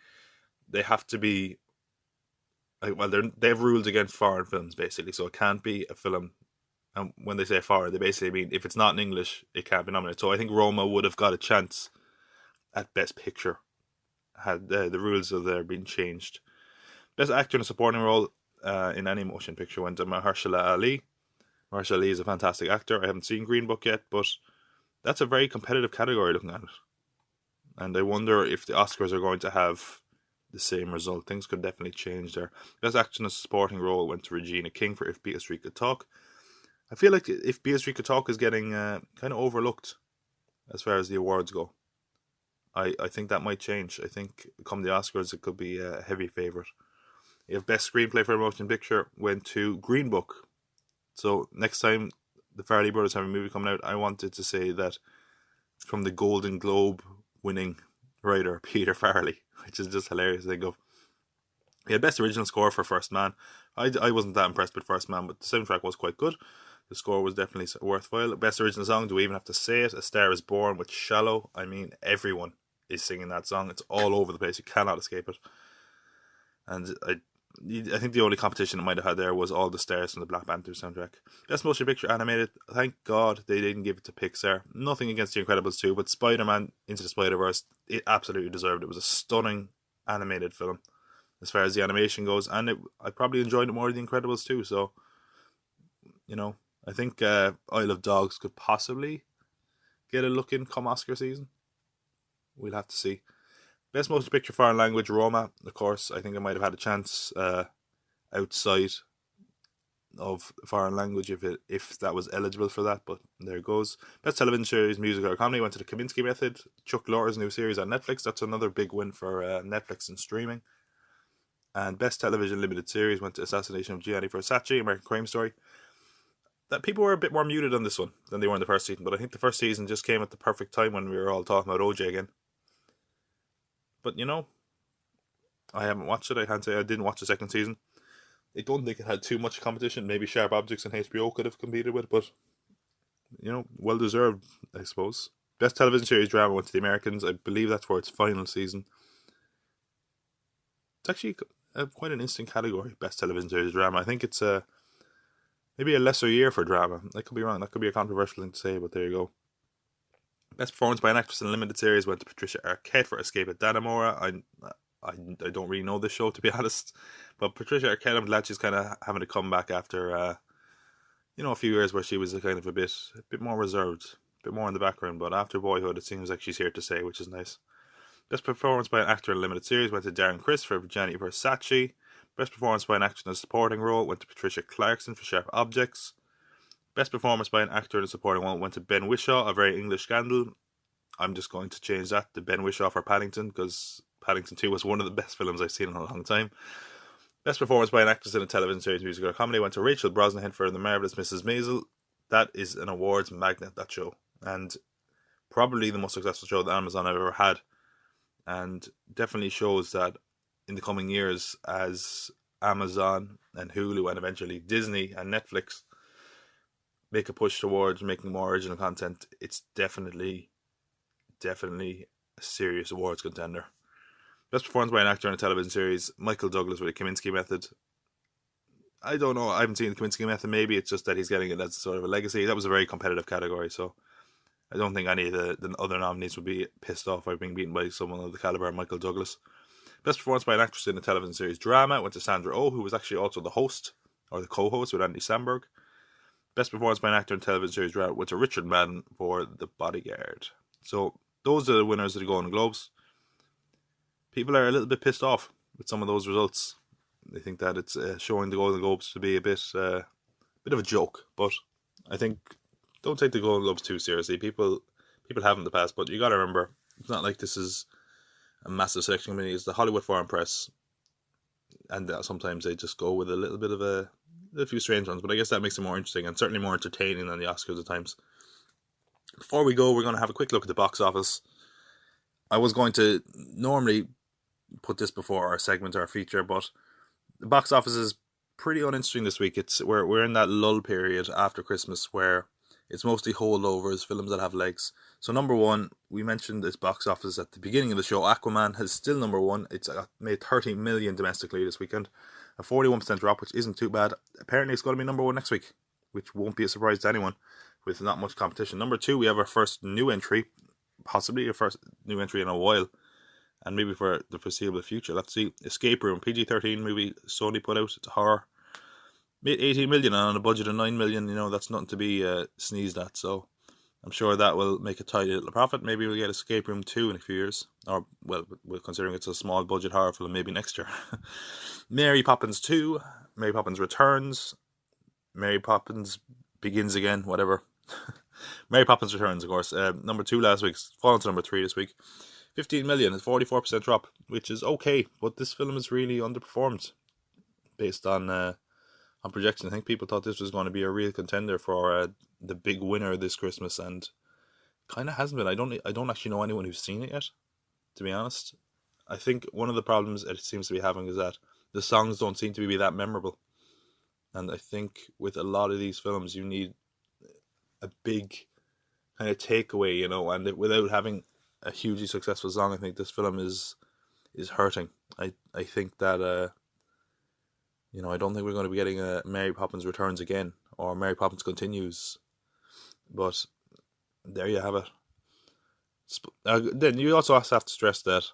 they have to be, they have rules against foreign films, basically. So it can't be a film, and when they say foreign, they basically mean if it's not in English, it can't be nominated. So I think Roma would have got a chance at Best Picture had the rules of there been changed. Best actor in a supporting role in any motion picture went to Mahershala Ali. Mahershala Ali is a fantastic actor. I haven't seen Green Book yet, but that's a very competitive category looking at it. And I wonder if the Oscars are going to have the same result. Things could definitely change there. Best actor in a supporting role went to Regina King for If Beatrice Could Talk. I feel like If Beatrice Could Talk is getting kind of overlooked as far as the awards go. I think that might change. I think come the Oscars, it could be a heavy favourite. You have Best Screenplay for a Motion Picture went to Green Book. So next time the Farrelly brothers have a movie coming out, I wanted to say that from the Golden Globe winning writer Peter Farrelly, which is just hilarious to think of. He had Best Original Score for First Man. I wasn't that impressed with First Man, but the soundtrack was quite good. The score was definitely worthwhile. Best Original Song, do we even have to say it? A Star Is Born with Shallow. I mean, everyone is singing that song. It's all over the place. You cannot escape it. And I think the only competition it might have had there was All the Stars from the Black Panther soundtrack. Best Motion Picture Animated. Thank God they didn't give it to Pixar. Nothing against The Incredibles 2, but Spider-Man Into the Spider-Verse, it absolutely deserved it. It was a stunning animated film. as far as the animation goes, and I probably enjoyed it more than The Incredibles too. So, I think Isle of Dogs could possibly get a look in come Oscar season. We'll have to see. Best Motion Picture Foreign Language, Roma. Of course, I think I might have had a chance outside of foreign language if that was eligible for that, but there it goes. Best Television Series, Musical or Comedy went to The Kaminsky Method. Chuck Lorre's new series on Netflix. That's another big win for Netflix and streaming. And Best Television Limited Series went to Assassination of Gianni Versace, American Crime Story. That people were a bit more muted on this one than they were in the first season, but I think the first season just came at the perfect time when we were all talking about OJ again. But I haven't watched it. I can't say I didn't watch the second season. I don't think it had too much competition. Maybe Sharp Objects and HBO could have competed with, but well deserved, I suppose. Best Television Series Drama went to The Americans. I believe that's for its final season. It's actually quite an interesting category, Best Television Series Drama. I think it's maybe a lesser year for drama. I could be wrong. That could be a controversial thing to say, but there you go. Best Performance by an Actress in a Limited Series went to Patricia Arquette for Escape at Dannemora. I don't really know this show, to be honest, but Patricia Arquette, I'm glad she's kind of having a comeback after a few years where she was kind of a bit more reserved, a bit more in the background. But after Boyhood, it seems like she's here to stay, which is nice. Best Performance by an Actor in a Limited Series went to Darren Criss for Gianni Versace. Best Performance by an Actor in a Supporting Role went to Patricia Clarkson for Sharp Objects. Best Performance by an Actor in a Supporting Role went to Ben Whishaw, A Very English Scandal. I'm just going to change that to Ben Whishaw for Paddington, because Paddington 2 was one of the best films I've seen in a long time. Best Performance by an Actress in a Television Series, Musical or Comedy went to Rachel Brosnahan for The Marvelous Mrs. Maisel. That is an awards magnet, that show, and probably the most successful show that Amazon have ever had, and definitely shows that in the coming years, as Amazon and Hulu and eventually Disney and Netflix make a push towards making more original content, it's definitely a serious awards contender. Best Performance by an Actor in a Television Series, Michael Douglas with The Kaminsky Method. I don't know, I haven't seen The Kaminsky Method. Maybe it's just that he's getting it as sort of a legacy. That was a very competitive category, so I don't think any of the other nominees would be pissed off by being beaten by someone of the caliber of Michael Douglas. Best Performance by an Actress in a Television Series Drama went to Sandra Oh, who was actually also the host, or the co-host, with Andy Samberg. Best Performance by an Actor in a Television Series Drama went to Richard Madden for The Bodyguard. So those are the winners of the Golden Globes. People are a little bit pissed off with some of those results. They think that it's showing the Golden Globes to be a bit of a joke. But I think don't take the Golden Globes too seriously. People have in the past, but you got to remember, it's not like this is a massive selection committee. It's the Hollywood Foreign Press, and sometimes they just go with a little bit of a few strange ones. But I guess that makes it more interesting and certainly more entertaining than the Oscars at times. Before we go, we're going to have a quick look at the box office. I was going to normally put this before our segment or our feature, but the box office is pretty uninteresting this week. We're in that lull period after Christmas where it's mostly holdovers, films that have legs. So number one, we mentioned this box office at the beginning of the show. Aquaman is still number one. It's made 30 million domestically this weekend, a 41% drop, which isn't too bad. Apparently it's going to be number one next week, which won't be a surprise to anyone with not much competition. Number two, we have our first new entry, possibly our first new entry in a while, and maybe for the foreseeable future. Let's see. Escape Room, PG-13 movie Sony put out. It's a horror. Made 18 million on a budget of 9 million. That's nothing to be sneezed at. So I'm sure that will make a tidy little profit. Maybe we'll get Escape Room 2 in a few years. Or, well, considering it's a small budget horror film, maybe next year. Mary Poppins 2, Mary Poppins Returns, Mary Poppins Begins Again, whatever. Mary Poppins Returns, of course. Number 2 last week, fallen to number 3 this week. 15 million, a 44% drop, which is okay, but this film is really underperformed based on projection. I think people thought this was going to be a real contender for the big winner this Christmas, and kind of hasn't been. I don't actually know anyone who's seen it yet, to be honest. I think one of the problems it seems to be having is that the songs don't seem to be that memorable, and I think with a lot of these films you need a big kind of takeaway, and without having a hugely successful song, I think this film is hurting. I think that I don't think we're going to be getting a Mary Poppins Returns again or Mary Poppins Continues, but there you have it. Then you also have to stress that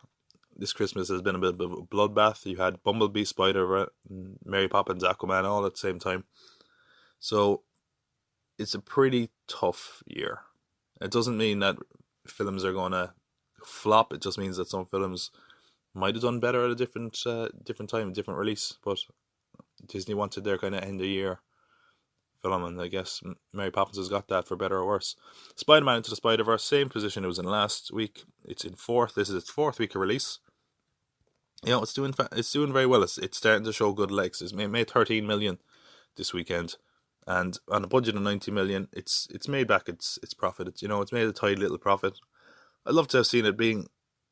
this Christmas has been a bit of a bloodbath. You had Bumblebee, Spider, Mary Poppins, Aquaman all at the same time. So it's a pretty tough year. It doesn't mean that films are going to flop. It just means that some films might have done better at a different time, different release. But Disney wanted their kind of end of year film, and I guess Mary Poppins has got that for better or worse. Spider-Man Into the Spider-Verse, same position it was in last week. It's in fourth. This is its fourth week of release. It's doing very well. It's starting to show good legs. It's made 13 million this weekend, and on a budget of 90 million, it's made back its profit. It's made a tidy little profit. I'd love to have seen it being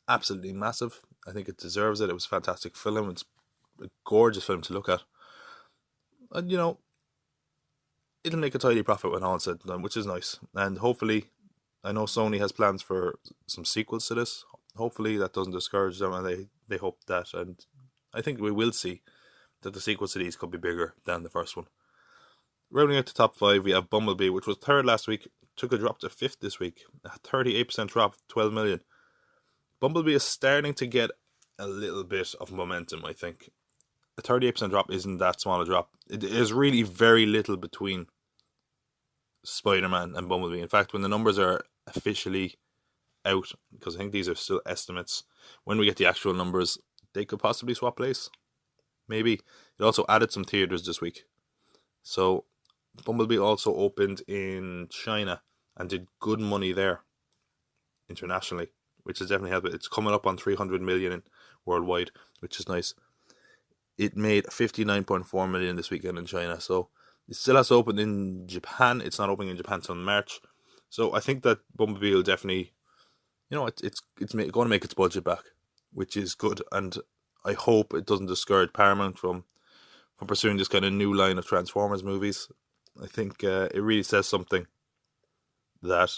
absolutely massive. I think it deserves it. It was a fantastic film. It's a gorgeous film to look at, and it'll make a tidy profit when all is said and done, which is nice. And hopefully, I know Sony has plans for some sequels to this. Hopefully that doesn't discourage them, and they hope that. And I think we will see that the sequels to these could be bigger than the first one. Rounding out the top 5, we have Bumblebee, which was third last week, took a drop to fifth this week. A 38% drop, 12 million. Bumblebee is starting to get a little bit of momentum, I think. A 38% drop isn't that small a drop. It is really very little between Spider-Man and Bumblebee. In fact, when the numbers are officially out, because I think these are still estimates, when we get the actual numbers, they could possibly swap place. Maybe. It also added some theaters this week. So Bumblebee also opened in China and did good money there internationally, which has definitely helped it. It's coming up on 300 million worldwide, which is nice. It made 59.4 million this weekend in China, so it still has to open in Japan. It's not opening in Japan until March. So I think that Bumblebee will definitely, it's going to make its budget back, which is good. And I hope it doesn't discourage Paramount from pursuing this kind of new line of Transformers movies. I think it really says something that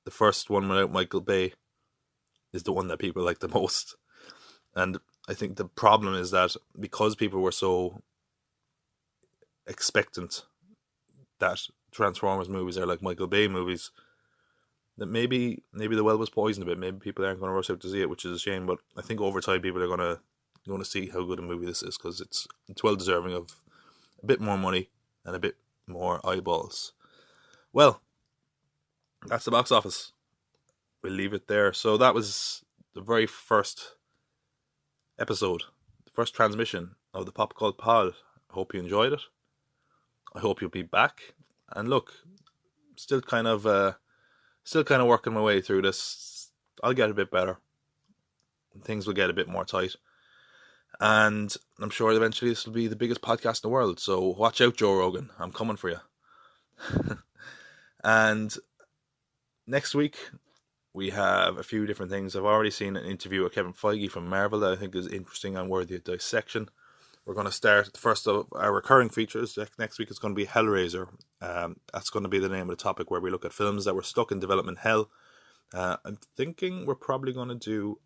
the first one without Michael Bay is the one that people like the most. And I think the problem is that because people were so expectant that Transformers movies are like Michael Bay movies, that maybe the well was poisoned a bit. Maybe people aren't going to rush out to see it, which is a shame. But I think over time people are going to see how good a movie this is, because it's well deserving of a bit more money and a bit more eyeballs. Well, that's the box office. We'll leave it there. So that was the very first episode, the first transmission of the popcultpod. I hope you enjoyed it. I hope you'll be back. And look, still kind of working my way through this. I'll get a bit better. Things will get a bit more tight. And I'm sure eventually this will be the biggest podcast in the world. So watch out, Joe Rogan. I'm coming for you. And next week, we have a few different things. I've already seen an interview with Kevin Feige from Marvel that I think is interesting and worthy of dissection. We're going to start the first of our recurring features. Next week is going to be Hellraiser. That's going to be the name of the topic, where we look at films that were stuck in development hell. I'm thinking we're probably going to do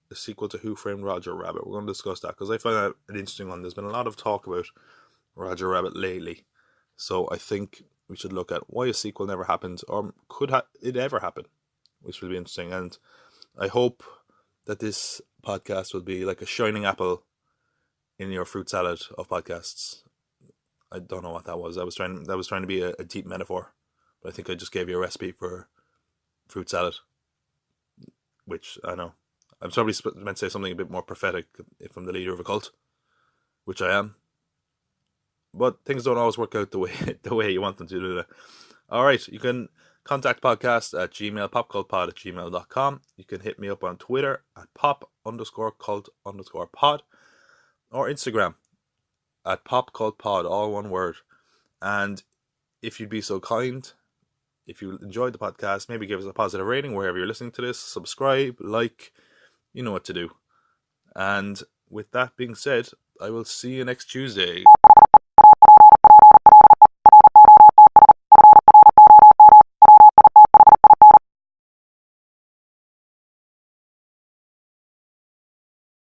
a sequel to Who Framed Roger Rabbit. We're going to discuss that, because I find that an interesting one. There's been a lot of talk about Roger Rabbit lately. So I think we should look at why a sequel never happened, or could it ever happen, which will be interesting. And I hope that this podcast will be like a shining apple in your fruit salad of podcasts. I don't know what that was. That was trying to be a deep metaphor, but I think I just gave you a recipe for fruit salad, which I know I'm probably meant to say something a bit more prophetic if I'm the leader of a cult, which I am. But things don't always work out the way you want them to, do they? All right, you can contact podcast at popcultpod@gmail.com. You can hit me up on Twitter at pop_cult_pod, or Instagram at popcultpod, all one word. And if you'd be so kind, if you enjoyed the podcast, maybe give us a positive rating wherever you're listening to this. Subscribe, like, you know what to do. And with that being said, I will see you next Tuesday.